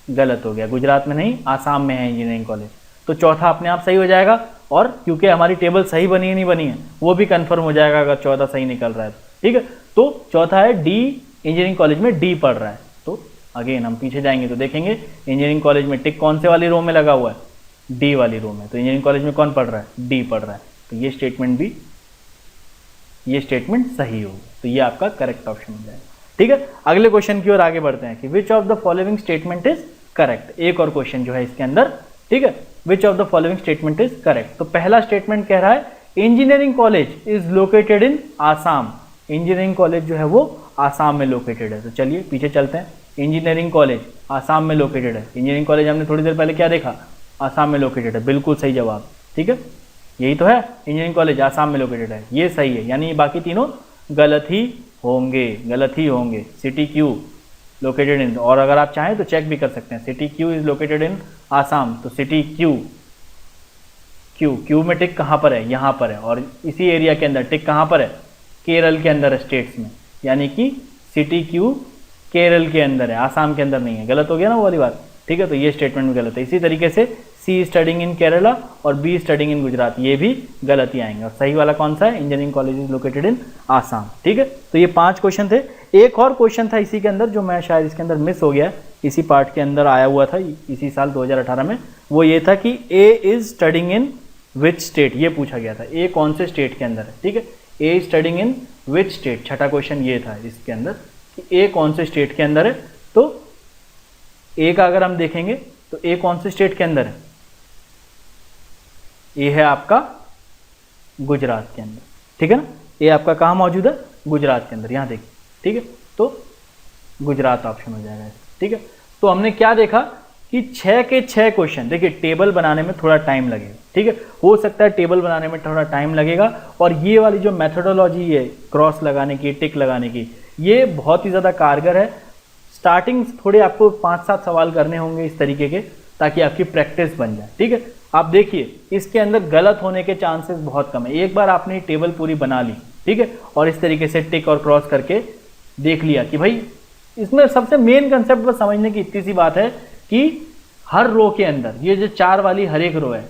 गलत हो गया, गुजरात में नहीं आसाम में है इंजीनियरिंग कॉलेज, तो चौथा अपने आप सही हो जाएगा, और क्योंकि हमारी टेबल सही बनी है नहीं बनी है वो भी कंफर्म हो जाएगा अगर चौथा सही निकल रहा है, ठीक है। तो चौथा है डी, इंजीनियरिंग कॉलेज में डी पढ़ रहा है, तो अगेन हम पीछे जाएंगे तो देखेंगे इंजीनियरिंग कॉलेज में टिक कौन से वाली रो में लगा हुआ है, डी वाली रो में, तो इंजीनियरिंग कॉलेज में कौन पढ़ रहा है, डी पढ़ रहा है, तो ये स्टेटमेंट सही होगा, तो ये आपका करेक्ट ऑप्शन हो जाएगा, ठीक है। अगले क्वेश्चन की ओर आगे बढ़ते हैं कि which of the following statement is correct, एक और क्वेश्चन जो है इसके अंदर, ठीक है, which of the following statement is correct. तो पहला स्टेटमेंट कह रहा है engineering college is located in Assam, engineering college जो है वो आसाम में लोकेटेड है, तो चलिए पीछे चलते हैं, इंजीनियरिंग कॉलेज आसाम में लोकेटेड है, इंजीनियरिंग कॉलेज हमने थोड़ी देर पहले क्या देखा, आसाम में लोकेटेड है, बिल्कुल सही जवाब, ठीक है, यही तो है, इंजीनियरिंग कॉलेज आसाम में लोकेटेड है, ये सही है, यानी बाकी तीनों गलत ही होंगे। सिटी क्यू लोकेटेड इन, और अगर आप चाहें तो चेक भी कर सकते हैं, city Q is located in Assam, तो सिटी क्यू में टिक कहाँ पर है, यहाँ पर है, और इसी एरिया के अंदर टिक कहाँ पर है, केरल के अंदर है, स्टेट्स में, यानी कि सिटी क्यू केरल के अंदर है, आसाम के अंदर नहीं है, गलत हो गया ना वो वाली बात, ठीक है, तो ये स्टेटमेंट भी गलत है। इसी तरीके से सी स्टडिंग इन केरला और बी स्टडिंग इन गुजरात, ये भी गलत ही आएंगे, और सही वाला कौन सा है, engineering college is located in Assam, ठीक है। तो ये 5 क्वेश्चन थे, एक और क्वेश्चन था इसी के अंदर जो मैं शायद इसके अंदर मिस हो गया, इसी पार्ट के अंदर आया हुआ था इसी साल 2018 में, वो ये था कि A is studying in which state, ये पूछा गया था, ए कौन से स्टेट के अंदर है, ठीक है, ए स्टडिंग इन विच स्टेट, छठा क्वेश्चन ये था इसके अंदर कि ए कौन से स्टेट के अंदर है। तो ए का अगर हम देखेंगे तो ए कौन से स्टेट के अंदर है, ए है आपका गुजरात के अंदर, ठीक है ना, ए आपका कहाँ मौजूद है, गुजरात के अंदर, यहाँ देखिए, ठीक है, तो गुजरात ऑप्शन हो जाएगा, ठीक है। तो हमने क्या देखा कि 6 के 6 क्वेश्चन, देखिए टेबल बनाने में थोड़ा टाइम लगेगा, ठीक है, हो सकता है टेबल बनाने में थोड़ा टाइम लगेगा, और ये वाली जो मेथोडोलॉजी है क्रॉस लगाने की, टिक लगाने की, ये बहुत ही ज़्यादा कारगर है। स्टार्टिंग थोड़े आपको 5-7 सवाल करने होंगे इस तरीके के, ताकि आपकी प्रैक्टिस बन जाए। ठीक है, आप देखिए इसके अंदर गलत होने के चांसेस बहुत कम है। एक बार आपने टेबल पूरी बना ली, ठीक है, और इस तरीके से टिक और क्रॉस करके देख लिया कि भाई इसमें सबसे मेन कंसेप्ट बस समझने की इतनी सी बात है कि हर रो के अंदर ये जो 4 वाली हर एक रो है,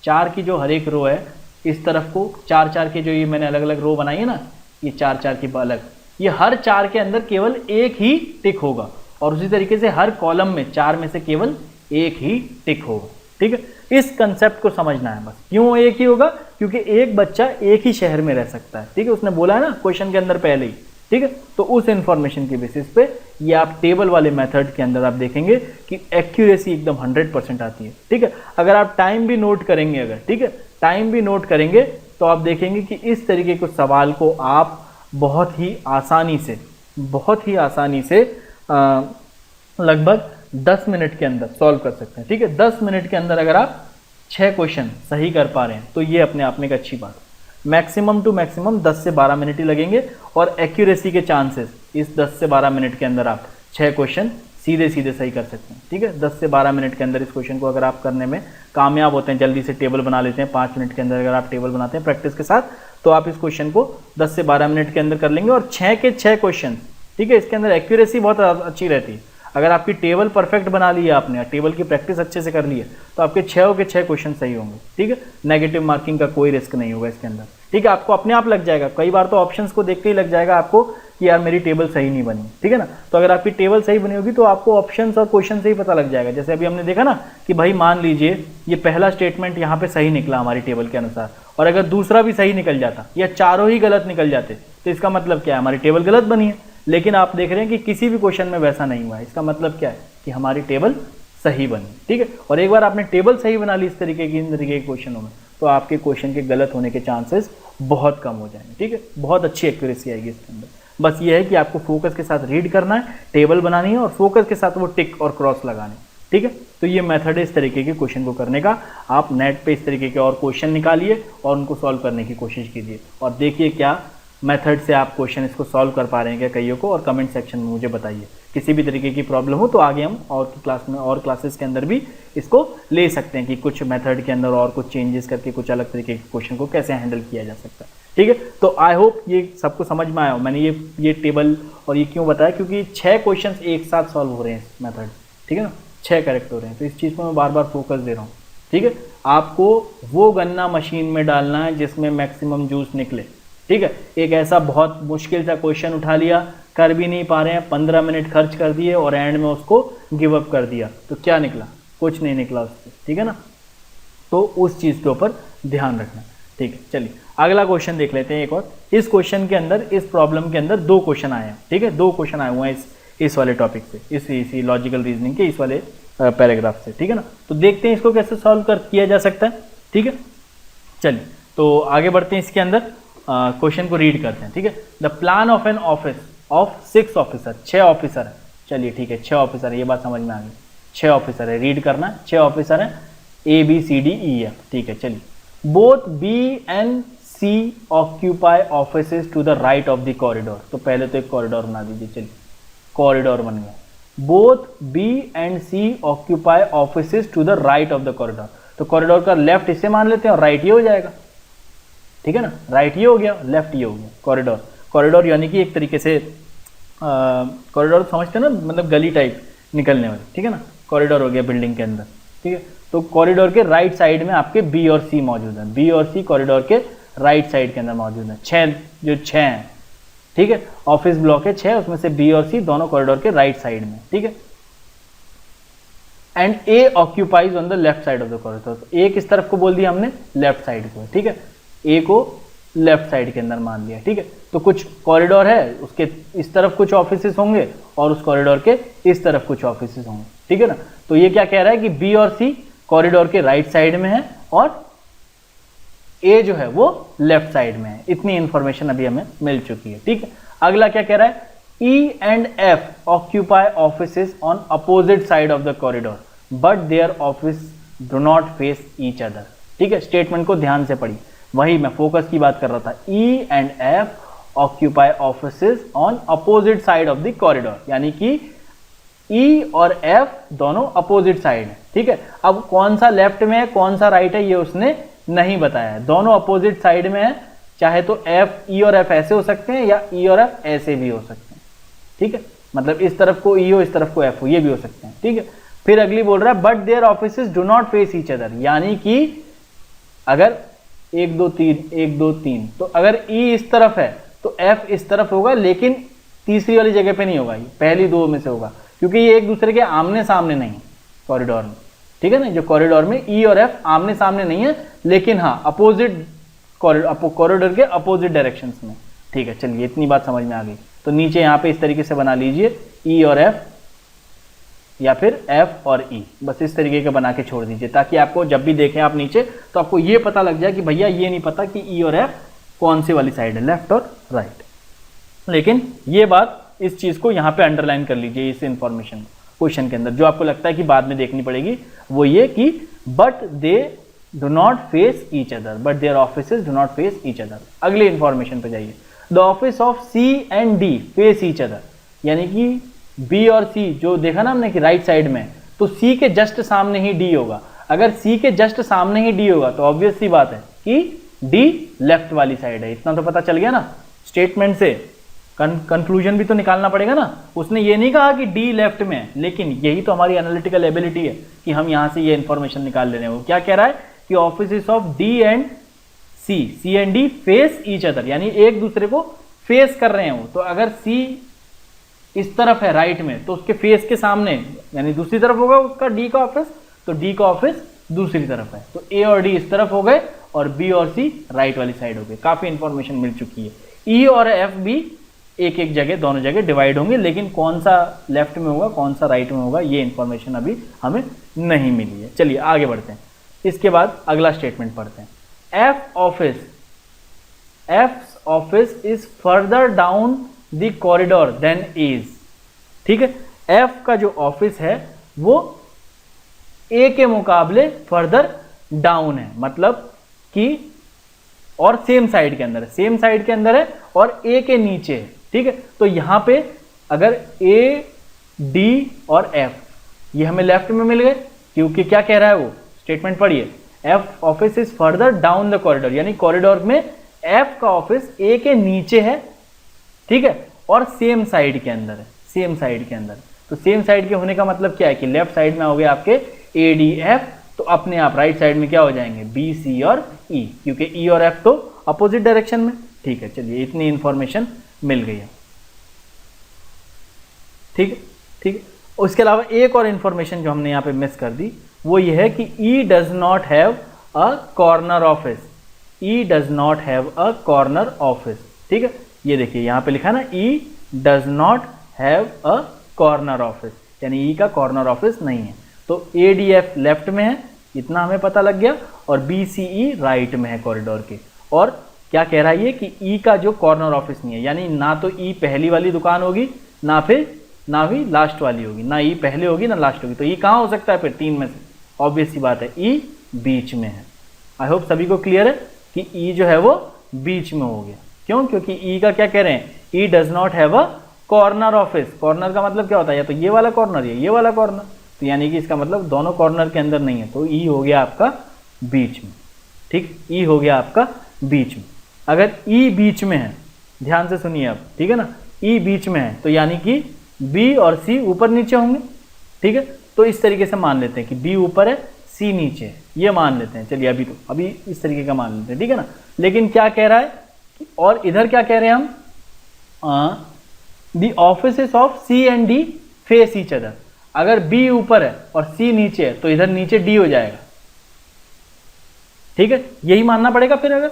4 की जो हर एक रो है, इस तरफ को 4-4 के जो ये मैंने अलग अलग रो बनाई है ना, ये 4-4 की अलग, ये हर 4 के अंदर केवल एक ही टिक होगा और उसी तरीके से हर कॉलम में 4 में से केवल एक ही टिक होगा। ठीक है, इस कंसेप्ट को समझना है बस। क्यों एक ही होगा? क्योंकि एक बच्चा एक ही शहर में रह सकता है। ठीक है, उसने बोला है ना क्वेश्चन के अंदर पहले ही। ठीक है, तो उस इंफॉर्मेशन के बेसिस पे ये आप टेबल वाले मेथड के अंदर आप देखेंगे कि एक्यूरेसी एकदम 100% आती है। ठीक है, अगर आप टाइम भी नोट करेंगे, अगर ठीक है टाइम भी नोट करेंगे तो आप देखेंगे कि इस तरीके के सवाल को आप बहुत ही आसानी से लगभग 10 मिनट के अंदर सॉल्व कर सकते हैं। ठीक है, 10 मिनट के अंदर अगर आप 6 क्वेश्चन सही कर पा रहे हैं तो ये अपने आप में एक अच्छी बात है। मैक्सिमम टू मैक्सिमम 10 से 12 मिनट ही लगेंगे और एक्यूरेसी के चांसेस इस 10 से 12 मिनट के अंदर आप 6 क्वेश्चन सीधे सही कर सकते हैं। ठीक है, 10 से 12 मिनट के अंदर इस क्वेश्चन को अगर आप करने में कामयाब होते हैं, जल्दी से टेबल बना लेते हैं, 5 मिनट के अंदर अगर आप टेबल बनाते हैं प्रैक्टिस के साथ, तो आप इस क्वेश्चन को 10 से 12 मिनट के अंदर कर लेंगे और 6 के 6 क्वेश्चन। ठीक है, इसके अंदर एक्यूरेसी बहुत अच्छी रहती है। अगर आपकी टेबल परफेक्ट बना ली है आपने, टेबल की प्रैक्टिस अच्छे से कर ली है, तो आपके 6 के 6 क्वेश्चन सही होंगे। ठीक है, नेगेटिव मार्किंग का कोई रिस्क नहीं होगा इसके अंदर। ठीक है, आपको अपने आप लग जाएगा, कई बार तो ऑप्शंस को देख के ही लग जाएगा आपको कि यार मेरी टेबल सही नहीं बनी। ठीक है ना, तो अगर आपकी टेबल सही बनी होगी तो आपको ऑप्शंस और क्वेश्चन से ही पता लग जाएगा। जैसे अभी हमने देखा ना कि भाई मान लीजिए ये पहला स्टेटमेंट यहाँ पे सही निकला हमारी टेबल के अनुसार, और अगर दूसरा भी सही निकल जाता या चारों ही गलत निकल जाते तो इसका मतलब क्या है? हमारी टेबल गलत बनी है। लेकिन आप देख रहे हैं कि किसी भी क्वेश्चन में वैसा नहीं हुआ है। इसका मतलब क्या है? कि हमारी टेबल सही बनी। ठीक है, और एक बार आपने टेबल सही बना ली इस तरीके के क्वेश्चनों में, तो आपके क्वेश्चन के गलत होने के चांसेस बहुत कम हो जाएंगे। ठीक है, बहुत अच्छी एक्यूरेसी आएगी इसके अंदर। बस ये है कि आपको फोकस के साथ रीड करना है, टेबल बनानी है और फोकस के साथ वो टिक और क्रॉस लगाने। ठीक है, तो ये मेथड है इस तरीके के क्वेश्चन को करने का। आप नेट पे इस तरीके के और क्वेश्चन निकालिए और उनको सॉल्व करने की कोशिश कीजिए और देखिए क्या मेथड से आप क्वेश्चन इसको सॉल्व कर पा रहे हैं क्या कईयों को, और कमेंट सेक्शन में मुझे बताइए। किसी भी तरीके की प्रॉब्लम हो तो आगे हम और क्लास में और क्लासेस के अंदर भी इसको ले सकते हैं कि कुछ मेथड के अंदर और कुछ चेंजेस करके कुछ अलग तरीके के क्वेश्चन को कैसे हैंडल किया जा सकता है। ठीक है, तो आई होप ये सबको समझ में आया हो। मैंने ये टेबल और ये क्यों बताया, क्योंकि 6 क्वेश्चन एक साथ सॉल्व हो रहे हैं इस मेथड। ठीक है ना, 6 करेक्ट हो रहे हैं, तो इस चीज़ को मैं बार बार फोकस दे रहा हूँ। ठीक है, आपको वो गन्ना मशीन में डालना है जिसमें मैक्सिमम जूस निकले। ठीक है, एक ऐसा बहुत मुश्किल सा क्वेश्चन उठा लिया, कर भी नहीं पा रहे हैं, 15 मिनट खर्च कर दिए और एंड में उसको गिव अप कर दिया, तो क्या निकला? कुछ नहीं निकला उससे। ठीक है ना, तो उस चीज़ के ऊपर ध्यान रखना। ठीक है, चलिए अगला क्वेश्चन देख लेते हैं एक और। इस क्वेश्चन के अंदर, इस प्रॉब्लम के अंदर 2 क्वेश्चन आए हैं। ठीक है, 2 क्वेश्चन आए हुए हैं इस वाले टॉपिक से, इसी लॉजिकल रीजनिंग के इस वाले पैराग्राफ से। ठीक है ना, तो देखते हैं इसको कैसे सॉल्व किया जा सकता है। ठीक है, चलिए तो आगे बढ़ते हैं। इसके अंदर क्वेश्चन को रीड करते हैं। ठीक है, the plan of an office of 6 officer, 6 officer है। चलिए ठीक है, 6 ऑफिसर है, ये बात समझ में आ गई। 6 ऑफिसर है, रीड करना है। 6 ऑफिसर है, ABCDEF। ठीक है, चलिए। Both B and C occupy offices to the right of the corridor. तो पहले तो एक कॉरिडोर बना दीजिए। चलिए, कॉरिडोर बन गया। Both B and C occupy offices to the right of the corridor. तो कॉरिडोर का लेफ्ट इसे मान लेते हैं और राइट ये हो जाएगा। ठीक है ना, राइट ये हो गया, लेफ्ट ये हो गया। कॉरिडोर यानी कि एक तरीके से कॉरिडोर समझते हैं ना, मतलब गली टाइप निकलने वाली। ठीक है ना, कॉरिडोर हो गया बिल्डिंग के अंदर। ठीक है, तो कॉरिडोर के राइट साइड में आपके B और C मौजूद है। B और C कॉरिडोर के राइट साइड के अंदर मौजूद है। 6 हैं। ठीक है, ऑफिस ब्लॉक है 6, उसमें से B और C दोनों कॉरिडोर के राइट साइड में। ठीक है, and A occupies on the left side of the corridor. तो A किस तरफ को बोल दिया हमने? लेफ्ट साइड को। ठीक है, A को लेफ्ट साइड के अंदर मान लिया। ठीक है, तो कुछ कॉरिडोर है, उसके इस तरफ कुछ ऑफिसेस होंगे और उस कॉरिडोर के इस तरफ कुछ ऑफिसेस होंगे। ठीक है ना, तो ये क्या कह रहा है कि B और C कॉरिडोर के राइट साइड में है और A जो है वो लेफ्ट साइड में है। इतनी इंफॉर्मेशन अभी हमें मिल चुकी है। ठीक है, अगला क्या कह रहा है? E and F occupy offices on opposite side of the corridor but their office do not face each other. ठीक है, स्टेटमेंट को ध्यान से पढ़िए, वही मैं फोकस की बात कर रहा था। E and F occupy offices on opposite side of the corridor, यानी कि ई और एफ दोनों अपोजिट साइड है, ठीक है। अब कौन सा लेफ्ट में है कौन सा राइट है ये उसने नहीं बताया है, दोनों अपोजिट साइड में है, चाहे तो एफ ई और एफ ऐसे हो सकते हैं या ई और एफ ऐसे भी हो सकते हैं, ठीक है। मतलब इस तरफ को ई हो इस तरफ को एफ हो, ये भी हो सकते हैं, ठीक है। फिर अगली बोल रहा है but their offices do not face each other, यानी कि अगर 1 2 3 1 2 3 तो अगर ई इस तरफ है तो एफ इस तरफ होगा, लेकिन तीसरी वाली जगह पे नहीं होगा, पहली दो में से होगा, क्योंकि ये एक दूसरे के आमने सामने नहीं है कॉरिडोर में, ठीक है ना। जो कॉरिडोर में ई और एफ आमने सामने नहीं है, लेकिन हाँ अपोजिट कॉरिडोर के अपोजिट डायरेक्शंस में, ठीक है। चलिए इतनी बात समझ में आ गई। तो नीचे यहाँ पे इस तरीके से बना लीजिए ई और एफ या फिर एफ और ई, बस इस तरीके का बना के छोड़ दीजिए, ताकि आपको जब भी देखें आप नीचे तो आपको ये पता लग जाए कि भैया ये नहीं पता कि ई और एफ कौन सी वाली साइड है, लेफ्ट और राइट। लेकिन ये बात, इस चीज को यहाँ पे अंडरलाइन कर लीजिए इस इंफॉर्मेशन क्वेश्चन के अंदर, जो आपको लगता है कि बाद में देखनी पड़ेगी, वो ये कि but they do not face each other, but their offices do not face each other. अगले इंफॉर्मेशन पे जाइए, the office of C and D face each other, यानी कि बी और सी जो देखा ना हमने कि राइट साइड में, तो सी के जस्ट सामने ही डी होगा। अगर सी के जस्ट सामने ही डी होगा तो ऑब्वियस सी बात है कि डी लेफ्ट वाली साइड है। इतना तो पता चल गया ना स्टेटमेंट से, कंक्लूजन भी तो निकालना पड़ेगा ना। उसने ये नहीं कहा कि डी लेफ्ट में है, लेकिन यही तो हमारी एनालिटिकल एबिलिटी है कि हम यहां से ये इंफॉर्मेशन निकाल ले रहे हैं। वो क्या कह रहा है कि office of D and C and D face each other, यानी एक दूसरे को फेस कर रहे हैं वो। तो अगर सी इस तरफ है राइट में तो उसके फेस के सामने यानी दूसरी तरफ होगा उसका डी का ऑफिस, तो डी का ऑफिस दूसरी तरफ है, तो ए और डी इस तरफ हो गए और बी और सी राइट वाली साइड हो गए। काफी इंफॉर्मेशन मिल चुकी है। ई और एफ भी एक एक जगह दोनों जगह डिवाइड होंगे, लेकिन कौन सा लेफ्ट में होगा कौन सा राइट में होगा ये इंफॉर्मेशन अभी हमें नहीं मिली है। चलिए आगे बढ़ते हैं। इसके बाद अगला स्टेटमेंट पढ़ते हैं। F office is further down the corridor then is, ठीक है। एफ का जो ऑफिस है वो ए के मुकाबले फर्दर डाउन है, मतलब कि और सेम साइड के अंदर है, सेम साइड के अंदर है और ए के नीचे है, ठीक है। तो यहां पे अगर ए डी और एफ ये हमें लेफ्ट में मिल गए, क्योंकि क्या कह रहा है वो स्टेटमेंट पढ़िए, F office is further down the corridor, यानी कॉरिडोर में एफ का ऑफिस ए के नीचे है, ठीक है, और सेम साइड के अंदर है, सेम साइड के अंदर। तो सेम साइड के होने का मतलब क्या है कि लेफ्ट साइड में हो गए आपके ए डी एफ, तो अपने आप राइट साइड में क्या हो जाएंगे बी सी और ई, क्योंकि ई और एफ तो अपोजिट डायरेक्शन में, ठीक है। चलिए इतनी इंफॉर्मेशन मिल गई है, ठीक है, ठीक है। उसके अलावा एक और इंफॉर्मेशन जो हमने यहाँ पे मिस कर दी वो ये है कि E does not have a corner office, E does not have a corner office, ठीक है। ये देखिए यहाँ पे लिखा है ना, E does not have a corner office, यानी ई का कॉर्नर ऑफिस नहीं है। तो ए डी एफ लेफ्ट में है, इतना हमें पता लग गया, और बी सी ई राइट में है कॉरिडोर के। और क्या कह रहा है ये कि ई का जो कॉर्नर ऑफिस नहीं है, यानी ना तो ई पहली वाली दुकान होगी ना ही लास्ट वाली होगी, ना ई पहले होगी ना लास्ट होगी। तो ई कहाँ हो सकता है फिर तीन में से, ऑब्वियस सी बात है ई बीच में है। आई होप सभी को क्लियर है कि ई जो है वो बीच में हो गया। क्यों? क्योंकि ई का क्या कह रहे हैं, E does not have a corner office. Corner का मतलब क्या होता है, या तो ये वाला कॉर्नर या ये वाला कॉर्नर, तो यानी कि इसका मतलब दोनों कॉर्नर के अंदर नहीं है, तो ई हो गया आपका बीच में, ठीक, ई हो गया आपका बीच में। अगर ई बीच में है, ध्यान से सुनिए अब, ठीक है ना, ई बीच में है तो यानी कि बी और सी ऊपर नीचे होंगे, ठीक है। तो इस तरीके से मान लेते हैं कि बी ऊपर है सी नीचे है, ये मान लेते हैं। चलिए अभी इस तरीके का मान लेते हैं, ठीक है ना। लेकिन क्या कह रहा है, और इधर क्या कह रहे हैं हम, the offices of C and D face each other. अगर बी ऊपर है और सी नीचे है तो इधर नीचे डी हो जाएगा, ठीक है, यही मानना पड़ेगा फिर अगर,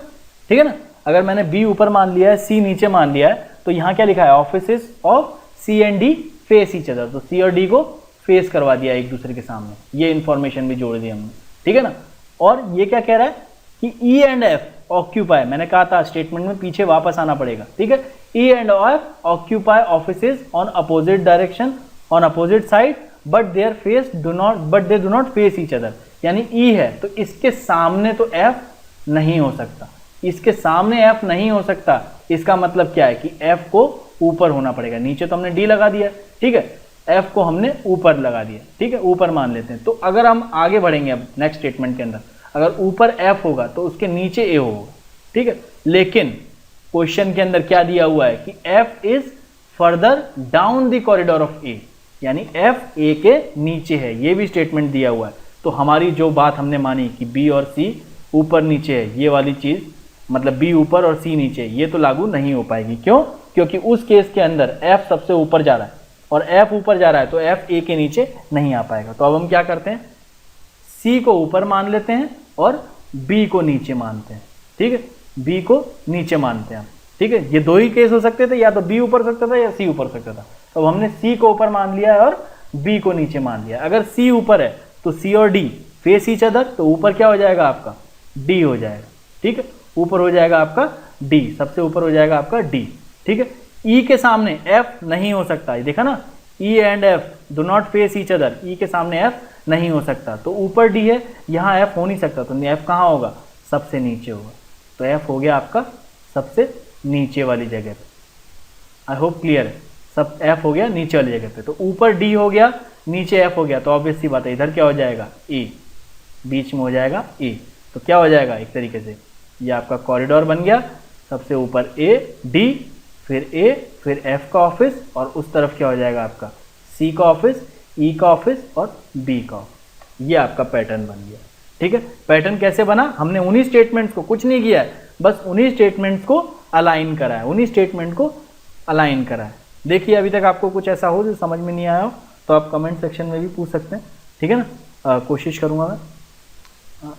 ठीक है ना। अगर मैंने बी ऊपर मान लिया है सी नीचे मान लिया है, तो यहां क्या लिखा है, offices of C and D face each other, तो सी और डी को फेस करवा दिया एक दूसरे के सामने, ये इंफॉर्मेशन भी जोड़ दी हमने, ठीक है ना। और ये क्या कह रहा है कि ई एंड एफ ऑक्यूपाई, मैंने कहा था स्टेटमेंट में पीछे वापस आना पड़ेगा, ठीक है। ई and F occupy offices on opposite direction on opposite side but they do not face each other, यानी ई है तो इसके सामने तो एफ नहीं हो सकता, इसके सामने एफ नहीं हो सकता। इसका मतलब क्या है कि एफ को ऊपर होना पड़ेगा, नीचे तो हमने डी लगा दिया, ठीक है। एफ को हमने ऊपर लगा दिया, ठीक है, ऊपर मान लेते हैं। तो अगर हम आगे बढ़ेंगे अब नेक्स्ट स्टेटमेंट के अंदर, अगर ऊपर एफ होगा तो उसके नीचे ए होगा, ठीक है। लेकिन क्वेश्चन के अंदर क्या दिया हुआ है कि F is further down the corridor of A, यानी एफ ए के नीचे है, ये भी स्टेटमेंट दिया हुआ है। तो हमारी जो बात हमने मानी कि बी और सी ऊपर नीचे है, ये वाली चीज मतलब बी ऊपर और सी नीचे, ये तो लागू नहीं हो पाएगी। क्यों? क्योंकि उस केस के अंदर एफ सबसे ऊपर जा रहा है और एफ ऊपर जा रहा है, तो एफ ए के नीचे नहीं आ पाएगा। तो अब हम क्या करते हैं, सी को ऊपर मान लेते हैं और बी को नीचे मानते हैं, ठीक है, बी को नीचे मानते हैं, ठीक है। ये दो ही केस हो सकते थे, या तो बी ऊपर सकता था या सी ऊपर सकता था। तो हमने सी को ऊपर मान लिया है और बी को नीचे मान लिया। अगर सी ऊपर है तो सी और डी फेस ईच अदर, तो ऊपर क्या हो जाएगा आपका, डी हो जाएगा, ठीक है, ऊपर हो जाएगा आपका डी, सबसे ऊपर हो जाएगा आपका डी, ठीक है। ई के सामने एफ नहीं हो सकता, ये देखा ना, E and F do not face each other, E के सामने एफ नहीं हो सकता, तो ऊपर डी है, यहाँ एफ हो नहीं सकता, तो एफ कहाँ होगा, सबसे नीचे होगा। तो एफ हो गया आपका सबसे नीचे वाली जगह पे। आई होप क्लियर है, सब एफ हो गया नीचे वाली जगह पे। तो ऊपर डी हो गया, नीचे एफ हो गया, तो ऑब्वियस सी बात है इधर क्या हो जाएगा, ए, बीच में हो जाएगा ए। तो क्या हो जाएगा, एक तरीके से ये आपका कॉरिडोर बन गया, सबसे ऊपर ए डी, फिर एफ का ऑफिस, और उस तरफ क्या हो जाएगा आपका सी का ऑफिस, ई का ऑफिस और बी का ऑफिस। ये आपका पैटर्न बन गया, ठीक है। पैटर्न कैसे बना, हमने उन्हीं स्टेटमेंट्स को, कुछ नहीं किया है, बस उन्हीं स्टेटमेंट्स को अलाइन करा है, उन्हीं स्टेटमेंट को अलाइन करा है। देखिए अभी तक आपको कुछ ऐसा हो जो समझ में नहीं आया हो तो आप कमेंट सेक्शन में भी पूछ सकते हैं, ठीक है ना, कोशिश करूंगा मैं,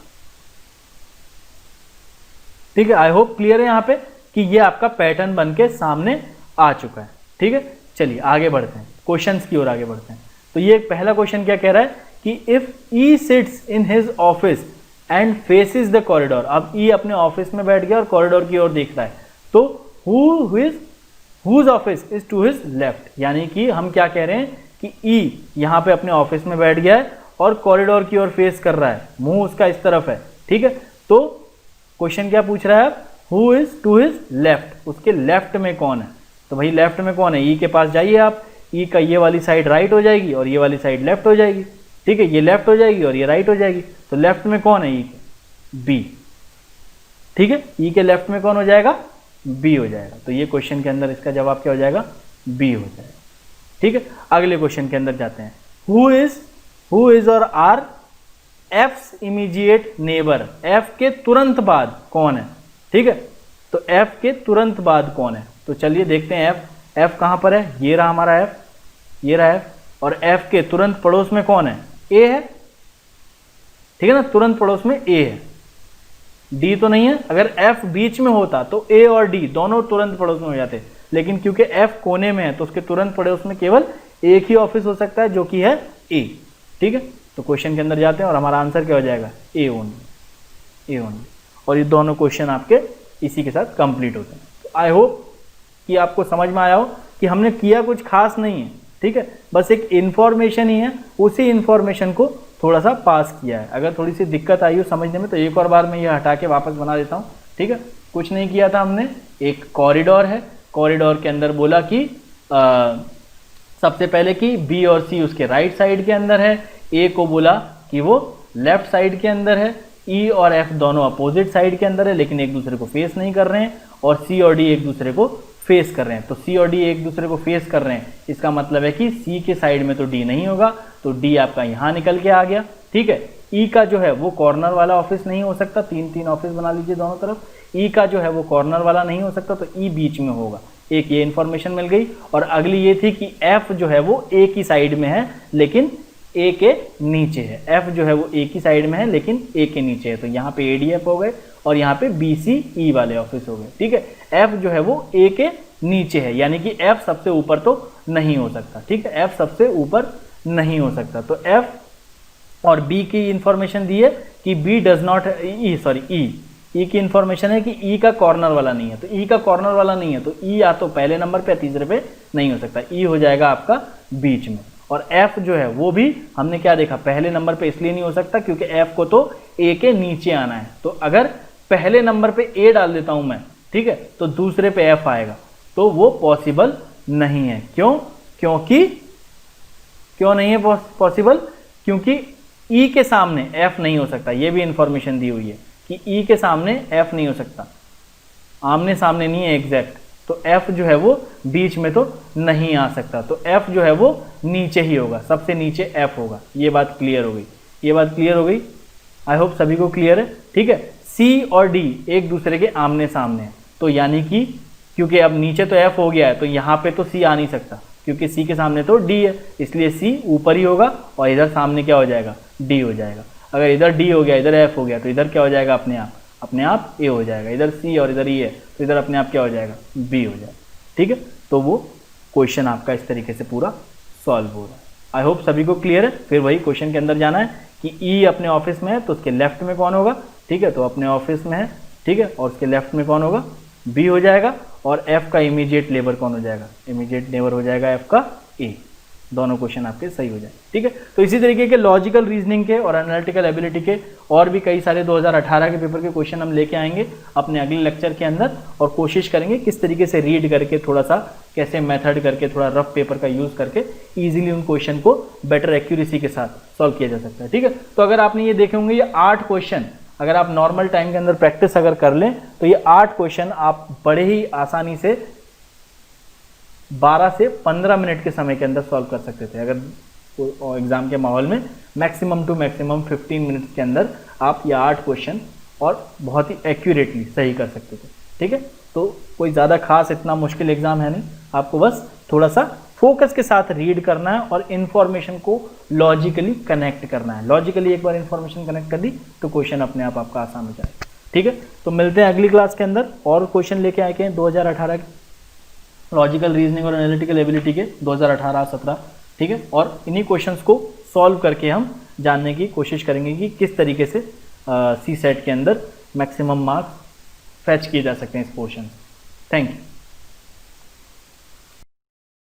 ठीक है। आई होप क्लियर है यहाँ पे कि ये आपका पैटर्न बन के सामने आ चुका है, ठीक है। चलिए आगे बढ़ते हैं, क्वेश्चंस की ओर आगे बढ़ते हैं। तो ये पहला क्वेश्चन क्या कह रहा है कि if E sits in his office and faces the corridor, अब ई अपने ऑफिस में बैठ गया और कॉरिडोर की ओर देख रहा है, तो whose office is to his left, यानी कि हम क्या कह रहे हैं कि ई यहाँ पे अपने ऑफिस में बैठ गया है और कॉरिडोर की ओर फेस कर रहा है, मुंह उसका इस तरफ है, ठीक है। तो क्वेश्चन क्या पूछ रहा है, who is to his left, उसके लेफ्ट में कौन है। तो भाई लेफ्ट में कौन है, ई के पास जाइए आप, ई का ये वाली साइड राइट हो जाएगी और ये वाली साइड लेफ्ट हो जाएगी, ठीक है, ये लेफ्ट हो जाएगी और ये राइट हो जाएगी। तो लेफ्ट में कौन है, ई के बी, ठीक है, ई के लेफ्ट में कौन हो जाएगा, बी हो जाएगा। तो ये क्वेश्चन के अंदर इसका जवाब क्या हो जाएगा, बी हो जाएगा, ठीक है। अगले क्वेश्चन के अंदर जाते हैं, हु इज और are F's immediate neighbour, F के तुरंत बाद कौन है, ठीक है। तो एफ के तुरंत बाद कौन है, तो चलिए देखते हैं एफ कहां पर है, ये रहा हमारा एफ, ये रहा एफ, और एफ के तुरंत पड़ोस में कौन है, ए है, ठीक है ना, तुरंत पड़ोस में ए है, डी तो नहीं है। अगर एफ बीच में होता तो ए और डी दोनों तुरंत पड़ोस में हो जाते, लेकिन क्योंकि एफ कोने में है तो उसके तुरंत पड़ोस में केवल एक ही ऑफिस हो सकता है जो कि है ए, ठीक है। तो क्वेश्चन के अंदर जाते हैं और हमारा आंसर क्या हो जाएगा, ए ओनली, ए ओनली। और ये दोनों क्वेश्चन आपके इसी के साथ कंप्लीट होते हैं। तो आई होप कि आपको समझ में आया हो कि हमने किया कुछ खास नहीं है, ठीक है, बस एक इन्फॉर्मेशन ही है, उसी इन्फॉर्मेशन को थोड़ा सा पास किया है। अगर थोड़ी सी दिक्कत आई हो समझने में तो एक और बार मैं ये हटा के वापस बना देता हूँ, ठीक है। कुछ नहीं किया था हमने, एक कॉरिडोर है, कॉरिडोर के अंदर बोला कि सबसे पहले कि बी और सी उसके राइट साइड के अंदर है, ए को बोला कि वो लेफ्ट साइड के अंदर है, ई और एफ दोनों अपोजिट साइड के अंदर है लेकिन एक दूसरे को फेस नहीं कर रहे हैं, और सी और डी एक दूसरे को फेस कर रहे हैं। तो सी और डी एक दूसरे को फेस कर रहे हैं, इसका मतलब है कि सी के साइड में तो डी नहीं होगा, तो डी आपका यहाँ निकल के आ गया, ठीक है। ई का जो है वो कॉर्नर वाला ऑफिस नहीं हो सकता, तीन तीन ऑफिस बना लीजिए दोनों तरफ, ई का जो है वो कॉर्नर वाला नहीं हो सकता, तो ई बीच में होगा। एक ये इन्फॉर्मेशन मिल गई, और अगली ये थी कि एफ जो है वो ए की साइड में है लेकिन ए के नीचे है, एफ जो है वो ए की साइड में है लेकिन ए के नीचे है, तो यहाँ पे एडीएफ हो गए और यहाँ पे बीसीई वाले ऑफिस हो गए, ठीक है। एफ जो है वो ए के नीचे है, यानी कि एफ सबसे ऊपर तो नहीं हो सकता, ठीक है, एफ सबसे ऊपर नहीं हो सकता। तो एफ और बी की इंफॉर्मेशन दी है कि बी डज नॉट, ई की इंफॉर्मेशन है कि ई का कॉर्नर वाला नहीं है, तो ई का कॉर्नर वाला नहीं है तो ई या तो पहले नंबर पे या तीसरे पे नहीं हो सकता, ई हो जाएगा आपका बीच में। और एफ जो है वो भी हमने क्या देखा, पहले नंबर पे इसलिए नहीं हो सकता क्योंकि एफ को तो ए के नीचे आना है, तो अगर पहले नंबर पे ए डाल देता हूं मैं, ठीक है, तो दूसरे पे एफ आएगा, तो वो पॉसिबल नहीं है। क्यों? क्योंकि क्यों नहीं है पॉसिबल? क्योंकि ई के सामने एफ नहीं हो सकता, ये भी इंफॉर्मेशन दी हुई है कि ई के सामने एफ नहीं हो सकता, आमने सामने नहीं है एग्जैक्ट, तो एफ जो है वो बीच में तो नहीं आ सकता, तो एफ जो है वो नीचे ही होगा, सबसे नीचे एफ होगा। ये बात क्लियर हो गई, ये बात क्लियर हो गई, आई होप सभी को क्लियर है। ठीक है, सी और डी एक दूसरे के आमने सामने है, तो यानी कि क्योंकि अब नीचे तो एफ हो गया है तो यहाँ पे तो सी आ नहीं सकता, क्योंकि सी के सामने तो डी है, इसलिए सी ऊपर ही होगा और इधर सामने क्या हो जाएगा? डी हो जाएगा। अगर इधर डी हो गया, इधर एफ हो गया, तो इधर क्या हो जाएगा? अपने आप ए हो जाएगा। इधर सी और इधर ई है तो इधर अपने आप क्या हो जाएगा? बी हो जाएगा। ठीक है, तो वो क्वेश्चन आपका इस तरीके से पूरा सॉल्व हो रहा है। आई होप सभी को क्लियर है। फिर वही क्वेश्चन के अंदर जाना है कि ई अपने ऑफिस में है तो उसके लेफ्ट में कौन होगा? ठीक है, तो अपने ऑफिस में है, ठीक है, और उसके लेफ्ट में कौन होगा? बी हो जाएगा। और एफ का इमीडिएट नेबर कौन हो जाएगा? इमीडिएट नेबर हो जाएगा एफ का ए। दोनों क्वेश्चन आपके सही हो जाए। ठीक है, तो इसी तरीके के लॉजिकल रीजनिंग के और एनालिटिकल एबिलिटी के और भी कई सारे 2018 के पेपर के क्वेश्चन हम लेके आएंगे अपने अगले लेक्चर के अंदर, और कोशिश करेंगे किस तरीके से रीड करके, थोड़ा सा कैसे मेथड करके, थोड़ा रफ पेपर का यूज करके इजीली उन क्वेश्चन को बेटर एक्यूरेसी के साथ सॉल्व किया जा सकता है। ठीक है, तो अगर आपने ये देखे होंगे, ये 8 क्वेश्चन अगर आप नॉर्मल टाइम के अंदर प्रैक्टिस अगर कर लें तो ये 8 क्वेश्चन आप बड़े ही आसानी से 12 से 15 मिनट के समय के अंदर सॉल्व कर सकते थे। अगर एग्जाम के माहौल में मैक्सिमम टू मैक्सिमम 15 मिनट्स के अंदर आप ये 8 क्वेश्चन और बहुत ही एक्यूरेटली सही कर सकते थे। ठीक है, तो कोई ज़्यादा खास इतना मुश्किल एग्जाम है नहीं, आपको बस थोड़ा सा फोकस के साथ रीड करना है और इन्फॉर्मेशन को लॉजिकली कनेक्ट करना है। लॉजिकली एक बार इन्फॉर्मेशन कनेक्ट कर दी तो क्वेश्चन अपने आप आपका आसान हो जाएगा। ठीक है, तो मिलते हैं अगली क्लास के अंदर और क्वेश्चन लेके आए हैं 2018 के लॉजिकल रीजनिंग और एनालिटिकल एबिलिटी के 2018-17। ठीक है, और इन्हीं क्वेश्चंस को सॉल्व करके हम जानने की कोशिश करेंगे कि किस तरीके से सी सेट के अंदर मैक्सिमम मार्क्स फैच किए जा सकते हैं इस पोर्शन से। Thank you.